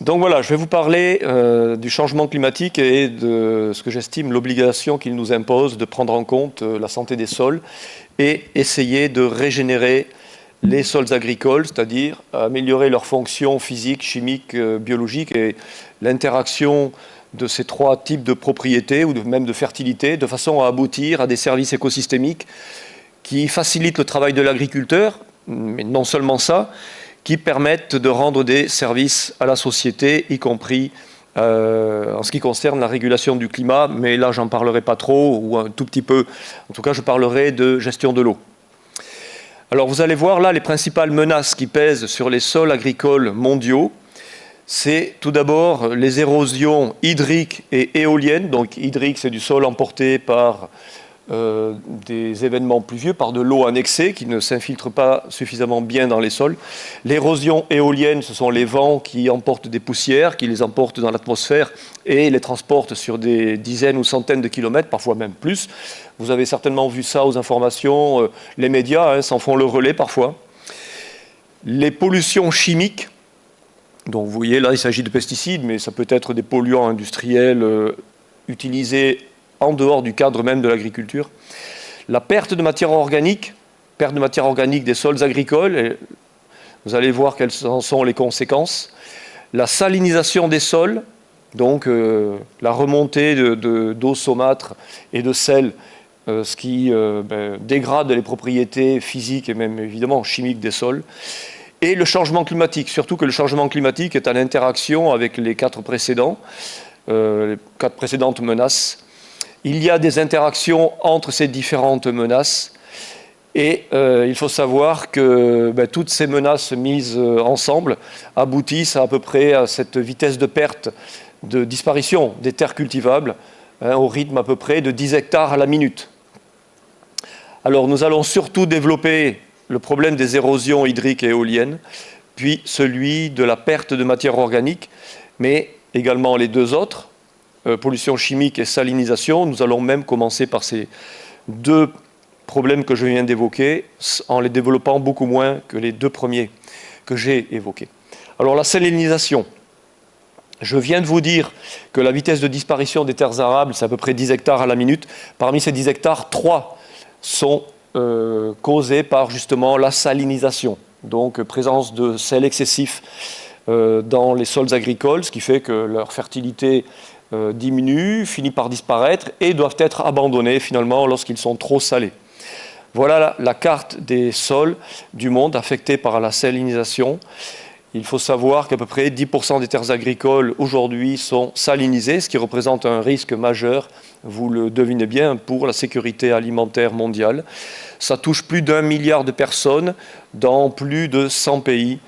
Donc voilà, je vais vous parler du changement climatique et de ce que j'estime l'obligation qu'il nous impose de prendre en compte la santé des sols et essayer de régénérer les sols agricoles, c'est-à-dire améliorer leurs fonctions physiques, chimiques, biologiques et l'interaction de ces trois types de propriétés ou même de fertilité, de façon à aboutir à des services écosystémiques qui facilitent le travail de l'agriculteur, mais non seulement ça, qui permettent de rendre des services à la société, y compris en ce qui concerne la régulation du climat, mais là j'en parlerai pas trop, ou un tout petit peu, en tout cas je parlerai de gestion de l'eau. Alors vous allez voir là les principales menaces qui pèsent sur les sols agricoles mondiaux. C'est tout d'abord les érosions hydriques et éoliennes. Donc hydrique, c'est du sol emporté par des événements pluvieux, par de l'eau annexée qui ne s'infiltre pas suffisamment bien dans les sols. L'érosion éolienne, ce sont les vents qui emportent des poussières, qui les emportent dans l'atmosphère et les transportent sur des dizaines ou centaines de kilomètres, parfois même plus. Vous avez certainement vu ça aux informations, les médias s'en font le relais parfois. Les pollutions chimiques, donc vous voyez là il s'agit de pesticides, mais ça peut être des polluants industriels utilisés en dehors du cadre même de l'agriculture. La perte de matière organique des sols agricoles, et vous allez voir quelles en sont les conséquences. La salinisation des sols, donc la remontée d'eau saumâtre et de sel, ce qui dégrade les propriétés physiques et même évidemment chimiques des sols. Et le changement climatique, surtout que le changement climatique est en interaction avec les quatre précédentes menaces. Il y a des interactions entre ces différentes menaces et il faut savoir que toutes ces menaces mises ensemble aboutissent à peu près à cette vitesse de perte, de disparition des terres cultivables, au rythme à peu près de 10 hectares à la minute. Alors nous allons surtout développer le problème des érosions hydriques et éoliennes, puis celui de la perte de matière organique, mais également les deux autres, pollution chimique et salinisation. Nous allons même commencer par ces deux problèmes que je viens d'évoquer, en les développant beaucoup moins que les deux premiers que j'ai évoqués. Alors la salinisation, je viens de vous dire que la vitesse de disparition des terres arables, c'est à peu près 10 hectares à la minute. Parmi ces 10 hectares, 3 sont causés par justement la salinisation, donc présence de sel excessif dans les sols agricoles, ce qui fait que leur fertilité diminue, finit par disparaître et doivent être abandonnés finalement lorsqu'ils sont trop salés. Voilà la carte des sols du monde affectés par la salinisation. Il faut savoir qu'à peu près 10% des terres agricoles aujourd'hui sont salinisées, ce qui représente un risque majeur, vous le devinez bien, pour la sécurité alimentaire mondiale. Ça touche plus d'1 milliard de personnes dans plus de 100 pays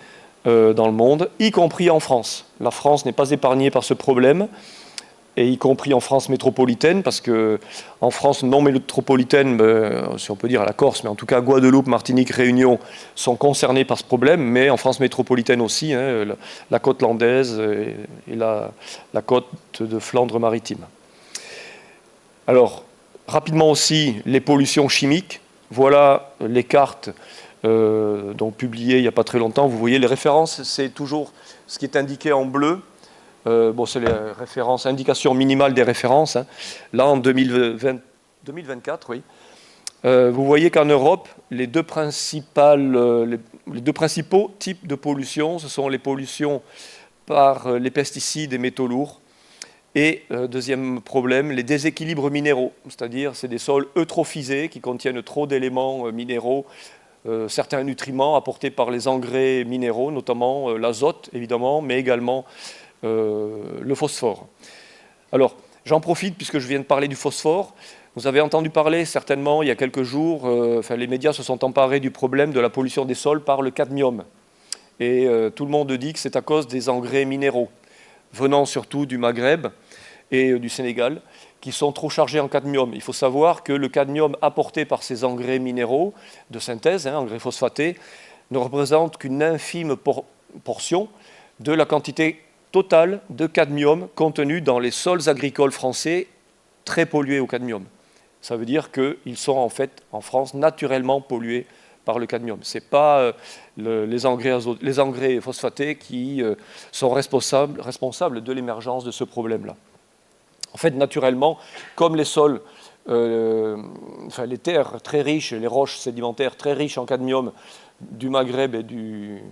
dans le monde, y compris en France. La France n'est pas épargnée par ce problème, et y compris en France métropolitaine, parce qu'en France non métropolitaine, si on peut dire à la Corse, mais en tout cas Guadeloupe, Martinique, Réunion sont concernés par ce problème, mais en France métropolitaine aussi, la côte landaise et la côte de Flandre maritime. Alors, rapidement aussi, les pollutions chimiques. Voilà les cartes donc publiées il n'y a pas très longtemps. Vous voyez les références, c'est toujours ce qui est indiqué en bleu. C'est les références, indication minimale des références. Là, en 2024, oui. Vous voyez qu'en Europe, les deux principaux types de pollution, ce sont les pollutions par les pesticides et métaux lourds. Et deuxième problème, les déséquilibres minéraux, c'est-à-dire c'est des sols eutrophisés qui contiennent trop d'éléments minéraux, certains nutriments apportés par les engrais minéraux, notamment l'azote évidemment, mais également le phosphore. Alors, j'en profite puisque je viens de parler du phosphore. Vous avez entendu parler certainement il y a quelques jours, les médias se sont emparés du problème de la pollution des sols par le cadmium. Et tout le monde dit que c'est à cause des engrais minéraux, venant surtout du Maghreb et du Sénégal, qui sont trop chargés en cadmium. Il faut savoir que le cadmium apporté par ces engrais minéraux de synthèse, engrais phosphatés, ne représente qu'une infime portion de la quantité totale de cadmium contenu dans les sols agricoles français très pollués au cadmium. Ça veut dire qu'ils sont en fait en France naturellement pollués par le cadmium. Ce n'est pas les engrais phosphatés qui sont responsables de l'émergence de ce problème-là. En fait, naturellement, comme les sols, les terres très riches, les roches sédimentaires très riches en cadmium du Maghreb et du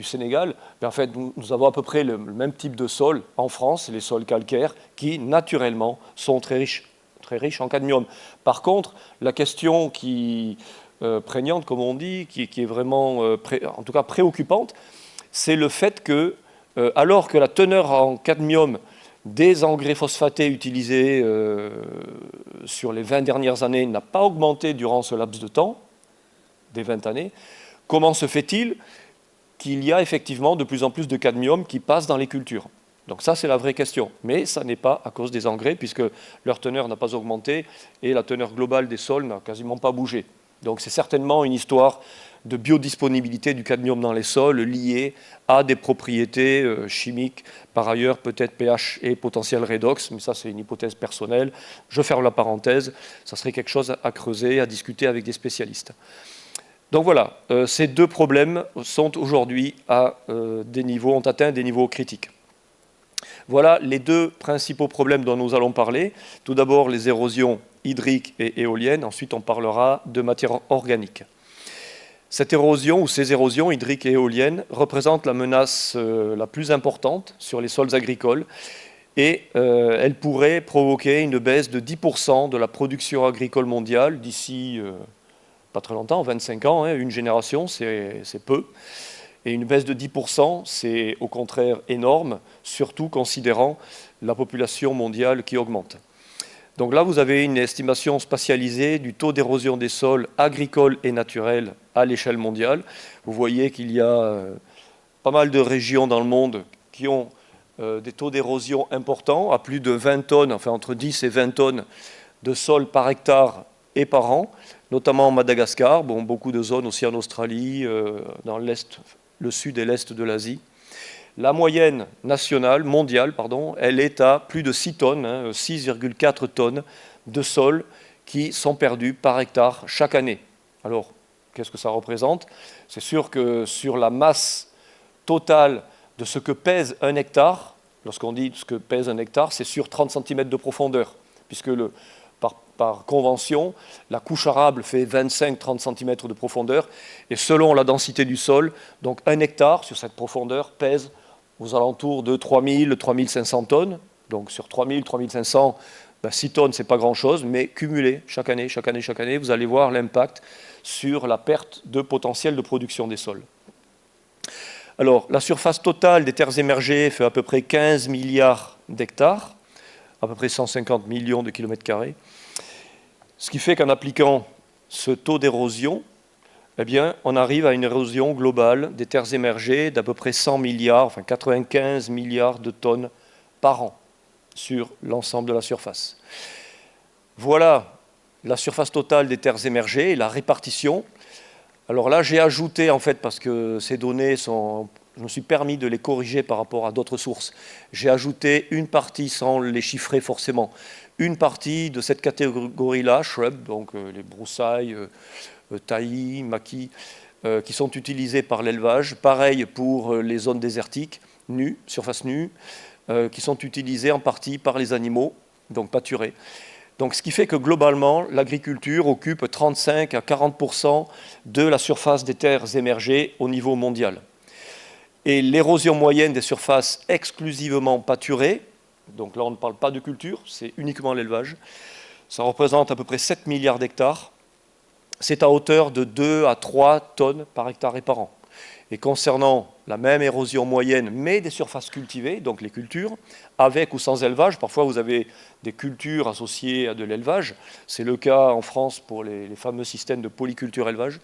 Sénégal, en fait, nous avons à peu près le même type de sol en France, les sols calcaires, qui naturellement sont très riches en cadmium. Par contre, la question qui prégnante, comme on dit, qui est vraiment, en tout cas préoccupante, c'est le fait que, alors que la teneur en cadmium des engrais phosphatés utilisés sur les 20 dernières années n'a pas augmenté durant ce laps de temps, des 20 années, comment se fait-il qu'il y a effectivement de plus en plus de cadmium qui passe dans les cultures? Donc ça, c'est la vraie question. Mais ça n'est pas à cause des engrais, puisque leur teneur n'a pas augmenté et la teneur globale des sols n'a quasiment pas bougé. Donc c'est certainement une histoire de biodisponibilité du cadmium dans les sols liée à des propriétés chimiques, par ailleurs peut-être pH et potentiel redox, mais ça c'est une hypothèse personnelle. Je ferme la parenthèse, ça serait quelque chose à creuser, à discuter avec des spécialistes. Donc voilà, ces deux problèmes sont aujourd'hui ont atteint des niveaux critiques. Voilà les deux principaux problèmes dont nous allons parler. Tout d'abord les érosions hydriques et éoliennes, ensuite on parlera de matière organique. Cette érosion ou ces érosions hydriques et éoliennes représentent la menace la plus importante sur les sols agricoles et elle pourrait provoquer une baisse de 10% de la production agricole mondiale d'ici pas très longtemps, 25 ans, une génération, c'est peu. Et une baisse de 10%, c'est au contraire énorme, surtout considérant la population mondiale qui augmente. Donc là, vous avez une estimation spatialisée du taux d'érosion des sols agricoles et naturels à l'échelle mondiale. Vous voyez qu'il y a pas mal de régions dans le monde qui ont des taux d'érosion importants, à plus de 20 tonnes, enfin entre 10 et 20 tonnes de sol par hectare et par an, notamment en Madagascar, beaucoup de zones aussi en Australie, dans le sud et l'est de l'Asie. La moyenne nationale, mondiale, elle est à plus de 6 tonnes, 6,4 tonnes de sol qui sont perdus par hectare chaque année. Alors, qu'est-ce que ça représente? C'est sûr que sur la masse totale de ce que pèse un hectare, lorsqu'on dit ce que pèse un hectare, c'est sur 30 cm de profondeur, puisque par convention, la couche arable fait 25-30 cm de profondeur, et selon la densité du sol, donc un hectare sur cette profondeur pèse aux alentours de 3000-3500 tonnes. Donc sur 3000-3500, 6 tonnes, ce n'est pas grand-chose, mais cumulé chaque année, vous allez voir l'impact sur la perte de potentiel de production des sols. Alors, la surface totale des terres émergées fait à peu près 15 milliards d'hectares, à peu près 150 millions de kilomètres carrés. Ce qui fait qu'en appliquant ce taux d'érosion, eh bien, on arrive à une érosion globale des terres émergées d'à peu près 100 milliards, enfin 95 milliards de tonnes par an sur l'ensemble de la surface. Voilà la surface totale des terres émergées et la répartition. Alors là, j'ai ajouté, en fait, parce que ces données sont... Je me suis permis de les corriger par rapport à d'autres sources. J'ai ajouté une partie, sans les chiffrer forcément, une partie de cette catégorie-là, shrub, donc les broussailles, taillis, maquis, qui sont utilisés par l'élevage. Pareil pour les zones désertiques, nues, surface nue, qui sont utilisées en partie par les animaux, donc pâturés. Donc, ce qui fait que globalement, l'agriculture occupe 35 à 40% de la surface des terres émergées au niveau mondial. Et l'érosion moyenne des surfaces exclusivement pâturées, donc là on ne parle pas de culture, c'est uniquement l'élevage, ça représente à peu près 7 milliards d'hectares. C'est à hauteur de 2 à 3 tonnes par hectare et par an. Et concernant la même érosion moyenne, mais des surfaces cultivées, donc les cultures, avec ou sans élevage, parfois vous avez des cultures associées à de l'élevage, c'est le cas en France pour les fameux systèmes de polyculture élevage,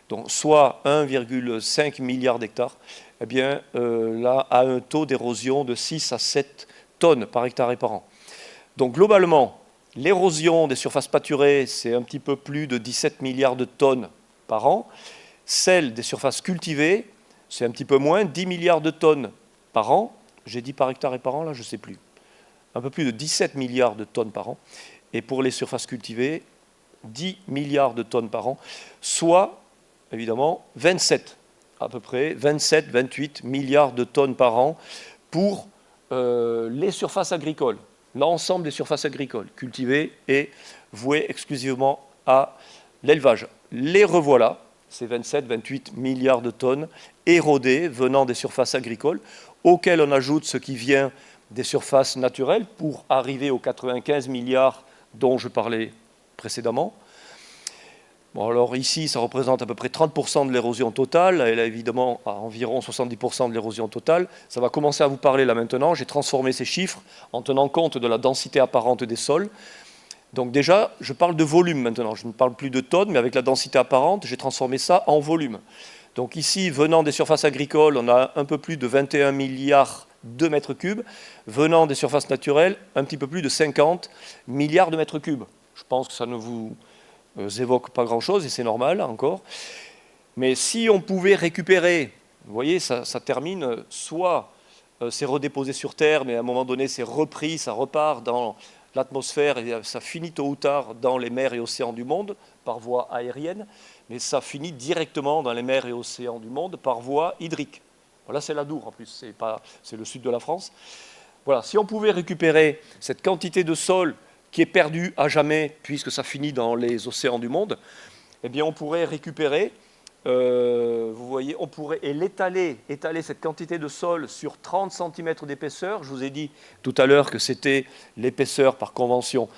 donc soit 1,5 milliard d'hectares, eh bien là, a un taux d'érosion de 6 à 7 tonnes par hectare et par an. Donc globalement, l'érosion des surfaces pâturées, c'est un petit peu plus de 17 milliards de tonnes par an. Celle des surfaces cultivées, c'est un petit peu moins, 10 milliards de tonnes par an. J'ai dit par hectare et par an, là, je ne sais plus. Un peu plus de 17 milliards de tonnes par an. Et pour les surfaces cultivées, 10 milliards de tonnes par an, soit évidemment, 27, à peu près, 27, 28 milliards de tonnes par an pour les surfaces agricoles, l'ensemble des surfaces agricoles, cultivées et vouées exclusivement à l'élevage. Les revoilà, ces 27, 28 milliards de tonnes érodées venant des surfaces agricoles, auxquelles on ajoute ce qui vient des surfaces naturelles pour arriver aux 95 milliards dont je parlais précédemment. Bon, alors ici, ça représente à peu près 30% de l'érosion totale. Elle a évidemment à environ 70% de l'érosion totale. Ça va commencer à vous parler là maintenant. J'ai transformé ces chiffres en tenant compte de la densité apparente des sols. Donc déjà, je parle de volume maintenant. Je ne parle plus de tonnes, mais avec la densité apparente, j'ai transformé ça en volume. Donc ici, venant des surfaces agricoles, on a un peu plus de 21 milliards de mètres cubes. Venant des surfaces naturelles, un petit peu plus de 50 milliards de mètres cubes. Je pense que ça ne vous évoque pas grand-chose, et c'est normal encore. Mais si on pouvait récupérer, vous voyez, ça termine, soit c'est redéposé sur Terre, mais à un moment donné, c'est repris, ça repart dans l'atmosphère, et ça finit tôt ou tard dans les mers et océans du monde, par voie aérienne, mais ça finit directement dans les mers et océans du monde par voie hydrique. Voilà, c'est l'Adour en plus, c'est le sud de la France. Voilà, si on pouvait récupérer cette quantité de sol qui est perdue à jamais, puisque ça finit dans les océans du monde, eh bien on pourrait récupérer, vous voyez, on pourrait étaler cette quantité de sol sur 30 cm d'épaisseur. Je vous ai dit tout à l'heure que c'était l'épaisseur par convention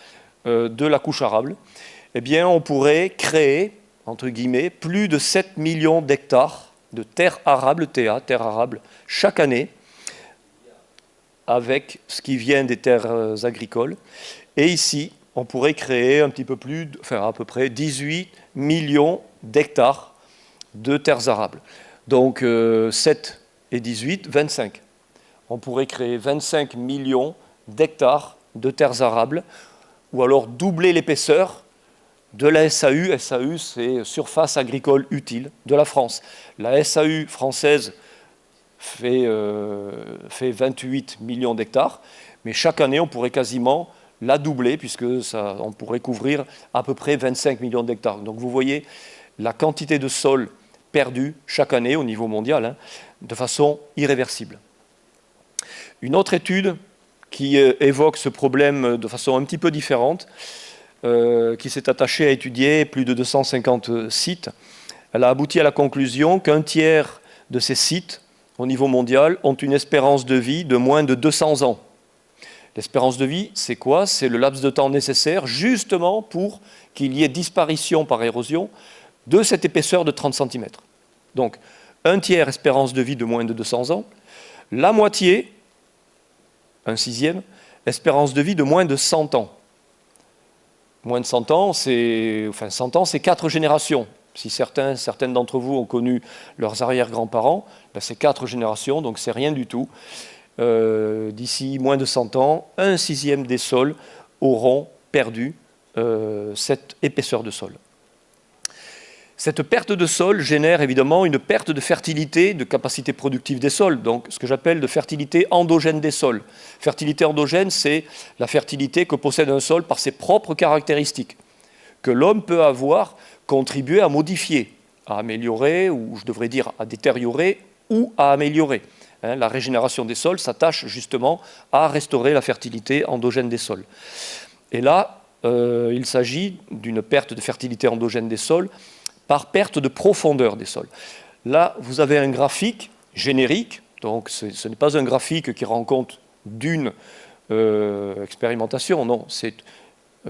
de la couche arable. Eh bien, on pourrait créer, entre guillemets, plus de 7 millions d'hectares de terres arables, TA, terres arables, chaque année, avec ce qui vient des terres agricoles. Et ici, on pourrait créer un petit peu plus, enfin à peu près 18 millions d'hectares de terres arables. Donc 7 et 18, 25. On pourrait créer 25 millions d'hectares de terres arables, ou alors doubler l'épaisseur de la SAU. SAU, c'est surface agricole utile de la France. La SAU française fait 28 millions d'hectares, mais chaque année, on pourrait quasiment la doubler, puisque on pourrait couvrir à peu près 25 millions d'hectares. Donc vous voyez la quantité de sol perdu chaque année au niveau mondial, de façon irréversible. Une autre étude qui évoque ce problème de façon un petit peu différente, qui s'est attachée à étudier plus de 250 sites, elle a abouti à la conclusion qu'un tiers de ces sites, au niveau mondial, ont une espérance de vie de moins de 200 ans. L'espérance de vie, c'est quoi? C'est le laps de temps nécessaire justement pour qu'il y ait disparition par érosion de cette épaisseur de 30 cm. Donc, un tiers espérance de vie de moins de 200 ans, la moitié, un sixième, espérance de vie de moins de 100 ans. Moins de 100 ans, c'est 4 générations. Si certaines d'entre vous ont connu leurs arrière-grands-parents, ben c'est 4 générations, donc c'est rien du tout. D'ici moins de 100 ans, un sixième des sols auront perdu cette épaisseur de sol. Cette perte de sol génère évidemment une perte de fertilité, de capacité productive des sols, donc ce que j'appelle de fertilité endogène des sols. Fertilité endogène, c'est la fertilité que possède un sol par ses propres caractéristiques, que l'homme peut avoir contribué à modifier, à améliorer, ou je devrais dire à détériorer ou à améliorer. La régénération des sols s'attache justement à restaurer la fertilité endogène des sols. Et là, il s'agit d'une perte de fertilité endogène des sols par perte de profondeur des sols. Là, vous avez un graphique générique, donc ce n'est pas un graphique qui rend compte d'une expérimentation, non,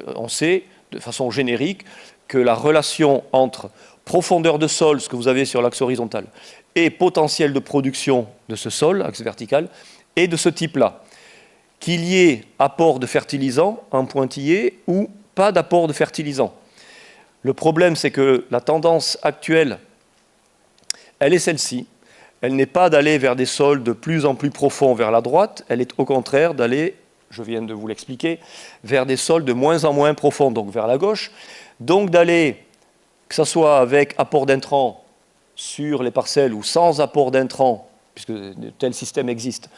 on sait de façon générique que la relation entre profondeur de sol, ce que vous avez sur l'axe horizontal, et potentiel de production de ce sol, axe vertical, est de ce type-là. Qu'il y ait apport de fertilisant en pointillé ou pas d'apport de fertilisant. Le problème, c'est que la tendance actuelle, elle est celle-ci. Elle n'est pas d'aller vers des sols de plus en plus profonds vers la droite, elle est au contraire d'aller, je viens de vous l'expliquer, vers des sols de moins en moins profonds, donc vers la gauche. Donc d'aller, que ce soit avec apport d'intrants sur les parcelles ou sans apport d'intrants, puisque de tels systèmes existent,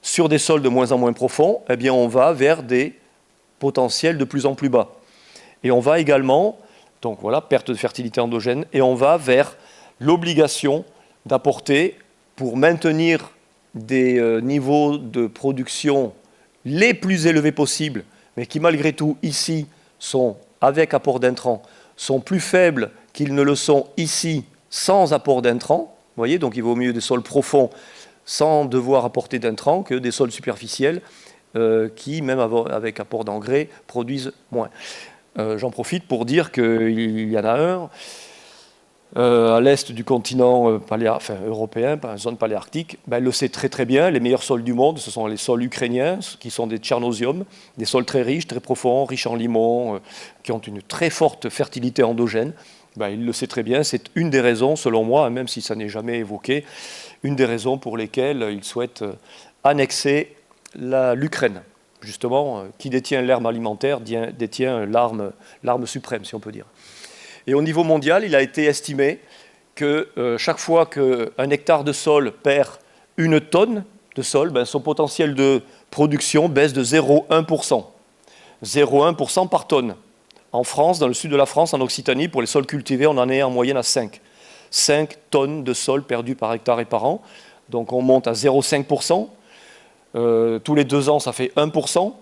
sur des sols de moins en moins profonds, eh bien on va vers des potentiels de plus en plus bas. Et on va également, donc voilà, perte de fertilité endogène, et on va vers l'obligation d'apporter, pour maintenir des niveaux de production les plus élevés possibles, mais qui malgré tout ici sont, avec apport d'intrants, sont plus faibles qu'ils ne le sont ici sans apport d'intrants. Vous voyez, donc il vaut mieux des sols profonds sans devoir apporter d'intrants que des sols superficiels qui, même avec apport d'engrais, produisent moins. J'en profite pour dire qu'il y en a un à l'est du continent européen, par la zone paléarctique, il le sait très très bien, les meilleurs sols du monde, ce sont les sols ukrainiens, qui sont des tchernosiums, des sols très riches, très profonds, riches en limon, qui ont une très forte fertilité endogène. Il le sait très bien, c'est une des raisons, selon moi, même si ça n'est jamais évoqué, une des raisons pour lesquelles il souhaite annexer l'Ukraine. Justement, qui détient l'herbe alimentaire détient l'arme suprême, si on peut dire. Et au niveau mondial, il a été estimé que chaque fois qu'un hectare de sol perd une tonne de sol, son potentiel de production baisse de 0,1%. 0,1% par tonne. En France, dans le sud de la France, en Occitanie, pour les sols cultivés, on en est en moyenne à 5. 5 tonnes de sol perdues par hectare et par an. Donc on monte à 0,5%. Tous les 2 ans, ça fait 1%.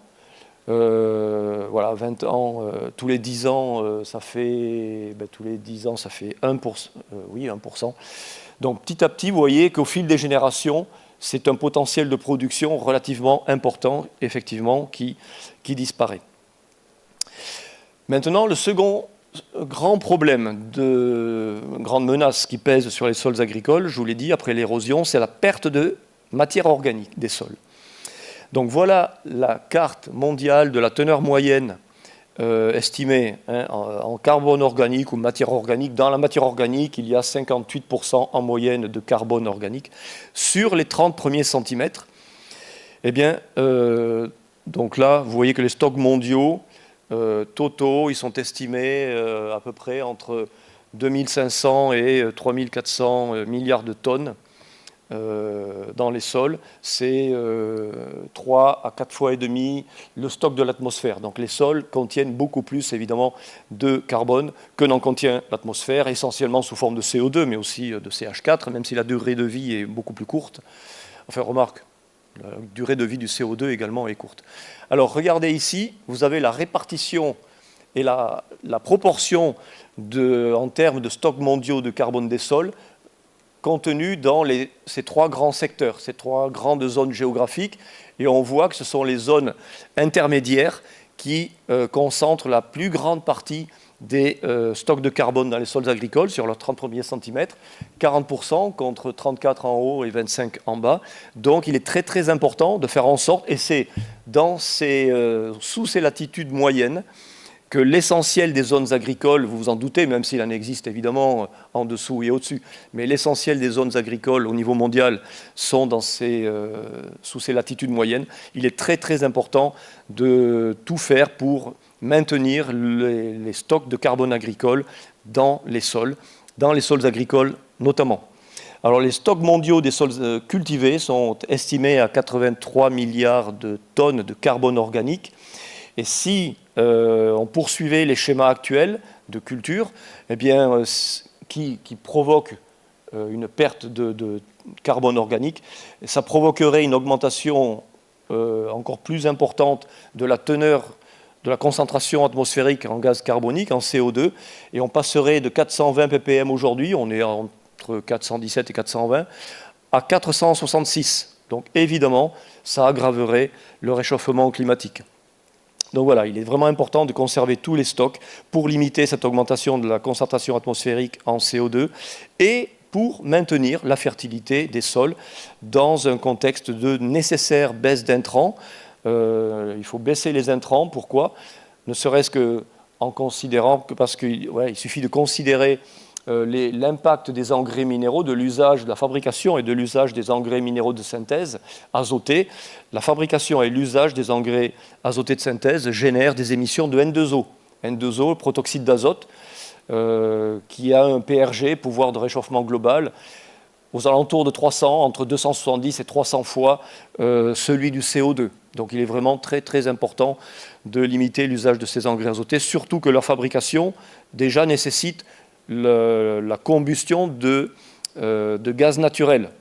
Voilà, 20 ans, tous les 10 ans, ça fait, tous les 10 ans, ça fait 1%. Oui, 1%. Donc petit à petit, vous voyez qu'au fil des générations, c'est un potentiel de production relativement important, effectivement, qui disparaît. Maintenant, le second grand problème, grande menace qui pèse sur les sols agricoles, je vous l'ai dit, après l'érosion, c'est la perte de matière organique des sols. Donc voilà la carte mondiale de la teneur moyenne estimée en carbone organique ou matière organique. Dans la matière organique, il y a 58% en moyenne de carbone organique sur les 30 premiers centimètres. Eh bien, donc là, vous voyez que les stocks mondiaux totaux, ils sont estimés à peu près entre 2500 et 3400 milliards de tonnes. Dans les sols, c'est 3 à 4 fois et demi le stock de l'atmosphère. Donc les sols contiennent beaucoup plus, évidemment, de carbone que n'en contient l'atmosphère, essentiellement sous forme de CO2, mais aussi de CH4, même si la durée de vie est beaucoup plus courte. Enfin, remarque, la durée de vie du CO2 également est courte. Alors, regardez ici, vous avez la répartition et la proportion en termes de stocks mondiaux de carbone des sols contenu dans ces 3 grands secteurs, ces 3 grandes zones géographiques. Et on voit que ce sont les zones intermédiaires qui concentrent la plus grande partie des stocks de carbone dans les sols agricoles sur leurs 30 premiers centimètres, 40% contre 34 en haut et 25 en bas. Donc il est très très important de faire en sorte, et c'est sous ces latitudes moyennes, que l'essentiel des zones agricoles, vous vous en doutez, même s'il en existe évidemment en dessous et au-dessus, mais l'essentiel des zones agricoles au niveau mondial sont sous ces latitudes moyennes. Il est très très important de tout faire pour maintenir les stocks de carbone agricole dans les sols agricoles notamment. Alors les stocks mondiaux des sols cultivés sont estimés à 83 milliards de tonnes de carbone organique. Et si on poursuivait les schémas actuels de culture, eh bien, qui provoquent une perte de carbone organique, ça provoquerait une augmentation encore plus importante de la teneur, de la concentration atmosphérique en gaz carbonique, en CO2, et on passerait de 420 ppm aujourd'hui, on est entre 417 et 420, à 466. Donc évidemment, ça aggraverait le réchauffement climatique. Donc voilà, il est vraiment important de conserver tous les stocks pour limiter cette augmentation de la concentration atmosphérique en CO2 et pour maintenir la fertilité des sols dans un contexte de nécessaire baisse d'intrants. Il faut baisser les intrants, pourquoi ? Ne serait-ce qu'en considérant que, parce qu'il suffit de considérer l'impact des engrais minéraux, de l'usage, de la fabrication et de l'usage des engrais minéraux de synthèse azotés. La fabrication et l'usage des engrais azotés de synthèse génèrent des émissions de N2O. N2O, protoxyde d'azote, qui a un PRG, pouvoir de réchauffement global, aux alentours de 300, entre 270 et 300 fois celui du CO2. Donc il est vraiment très très important de limiter l'usage de ces engrais azotés, surtout que leur fabrication déjà nécessite la combustion de gaz naturel.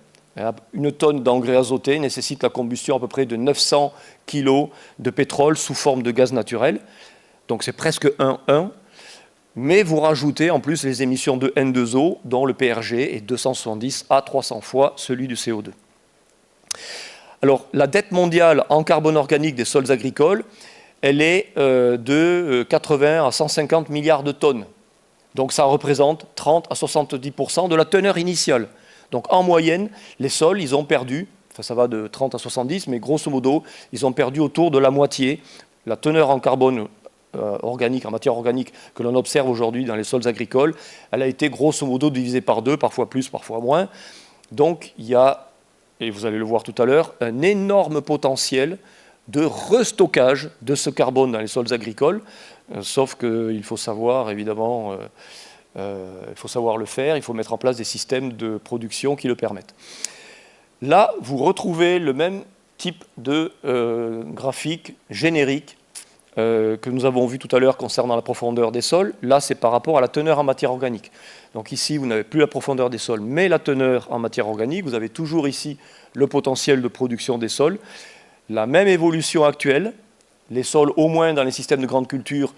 Une tonne d'engrais azoté nécessite la combustion à peu près de 900 kg de pétrole sous forme de gaz naturel. Donc c'est presque 1-1. Mais vous rajoutez en plus les émissions de N2O, dont le PRG est 270 à 300 fois celui du CO2. Alors, la dette mondiale en carbone organique des sols agricoles, elle est de 80 à 150 milliards de tonnes. Donc ça représente 30 à 70% de la teneur initiale. Donc en moyenne, les sols, ils ont perdu, enfin ça va de 30 à 70, mais grosso modo, ils ont perdu autour de la moitié. La teneur en carbone organique, en matière organique, que l'on observe aujourd'hui dans les sols agricoles, elle a été grosso modo divisée par 2, parfois plus, parfois moins. Donc il y a, et vous allez le voir tout à l'heure, un énorme potentiel de restockage de ce carbone dans les sols agricoles, sauf qu'il faut savoir, évidemment, il faut savoir le faire, il faut mettre en place des systèmes de production qui le permettent. Là, vous retrouvez le même type de graphique générique que nous avons vu tout à l'heure concernant la profondeur des sols. Là, c'est par rapport à la teneur en matière organique. Donc ici, vous n'avez plus la profondeur des sols, mais la teneur en matière organique. Vous avez toujours ici le potentiel de production des sols. La même évolution actuelle. Les sols, au moins dans les systèmes de grande culture,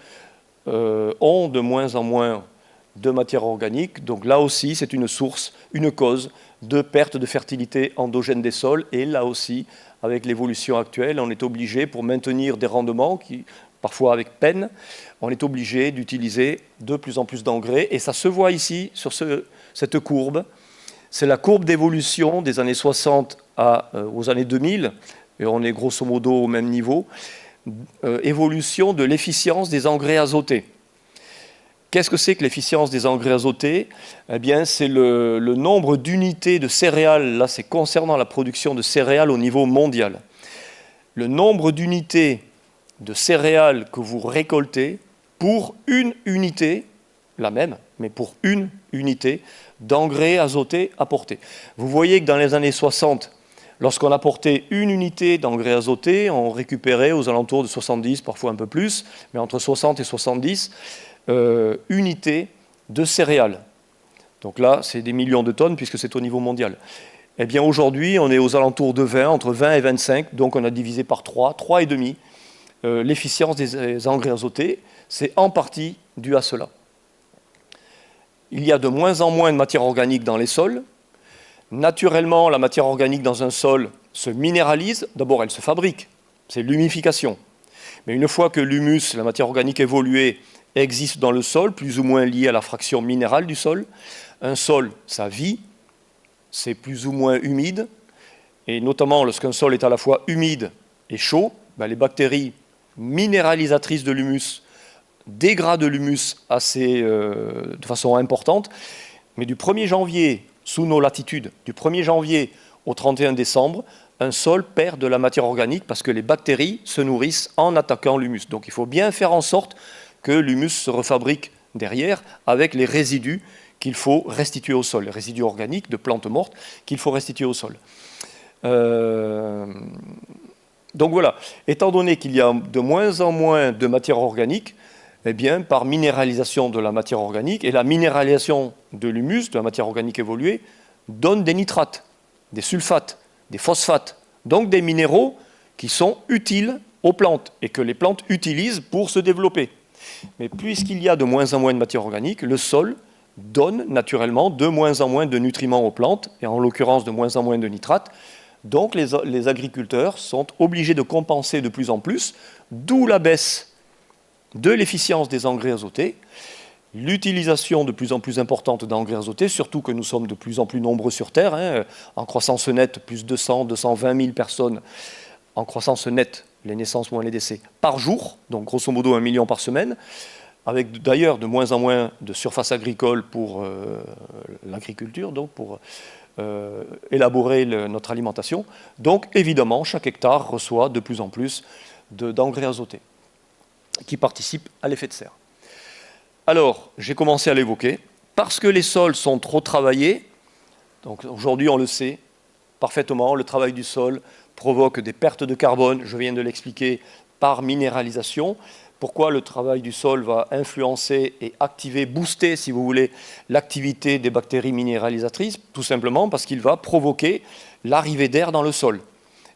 ont de moins en moins de matière organique. Donc là aussi, c'est une source, une cause de perte de fertilité endogène des sols. Et là aussi, avec l'évolution actuelle, on est obligé, pour maintenir des rendements qui parfois avec peine, on est obligé d'utiliser de plus en plus d'engrais. Et ça se voit ici, sur cette courbe. C'est la courbe d'évolution des années 60 aux années 2000, et on est grosso modo au même niveau, évolution de l'efficience des engrais azotés. Qu'est-ce que c'est que l'efficience des engrais azotés? Eh bien, c'est le nombre d'unités de céréales, là c'est concernant la production de céréales au niveau mondial. Le nombre d'unités de céréales que vous récoltez pour une unité, la même, mais pour une unité d'engrais azotés apportés. Vous voyez que dans les années 60, lorsqu'on apportait une unité d'engrais azotés, on récupérait aux alentours de 70, parfois un peu plus, mais entre 60 et 70 unités de céréales. Donc là, c'est des millions de tonnes puisque c'est au niveau mondial. Eh bien aujourd'hui, on est aux alentours de 20, entre 20 et 25, donc on a divisé par 3, 3,5. L'efficience des engrais azotés, c'est en partie dû à cela. Il y a de moins en moins de matière organique dans les sols. Naturellement, la matière organique dans un sol se minéralise. D'abord, elle se fabrique, c'est l'humification. Mais une fois que l'humus, la matière organique évoluée, existe dans le sol, plus ou moins liée à la fraction minérale du sol, un sol, ça vit, c'est plus ou moins humide, et notamment lorsqu'un sol est à la fois humide et chaud, les bactéries minéralisatrices de l'humus dégradent l'humus de façon importante, mais du 1er janvier, sous nos latitudes, du 1er janvier au 31 décembre, un sol perd de la matière organique parce que les bactéries se nourrissent en attaquant l'humus. Donc il faut bien faire en sorte que l'humus se refabrique derrière avec les résidus qu'il faut restituer au sol, les résidus organiques de plantes mortes qu'il faut restituer au sol. Donc voilà, étant donné qu'il y a de moins en moins de matière organique, eh bien, par minéralisation de la matière organique, et la minéralisation de l'humus, de la matière organique évoluée, donne des nitrates, des sulfates, des phosphates, donc des minéraux qui sont utiles aux plantes et que les plantes utilisent pour se développer. Mais puisqu'il y a de moins en moins de matière organique, le sol donne naturellement de moins en moins de nutriments aux plantes, et en l'occurrence de moins en moins de nitrates. Donc les agriculteurs sont obligés de compenser de plus en plus, d'où la baisse de l'efficience des engrais azotés, l'utilisation de plus en plus importante d'engrais azotés, surtout que nous sommes de plus en plus nombreux sur Terre, en croissance nette, plus de 200, 220 000 personnes en croissance nette, les naissances moins les décès, par jour, donc grosso modo 1 million par semaine, avec d'ailleurs de moins en moins de surface agricole pour l'agriculture, donc pour élaborer notre alimentation. Donc évidemment, chaque hectare reçoit de plus en plus d'engrais azotés qui participent à l'effet de serre. Alors, j'ai commencé à l'évoquer, parce que les sols sont trop travaillés, donc aujourd'hui on le sait parfaitement, le travail du sol provoque des pertes de carbone, je viens de l'expliquer, par minéralisation, Pourquoi le travail du sol va influencer et activer, booster, si vous voulez, l'activité des bactéries minéralisatrices? Tout simplement parce qu'il va provoquer l'arrivée d'air dans le sol.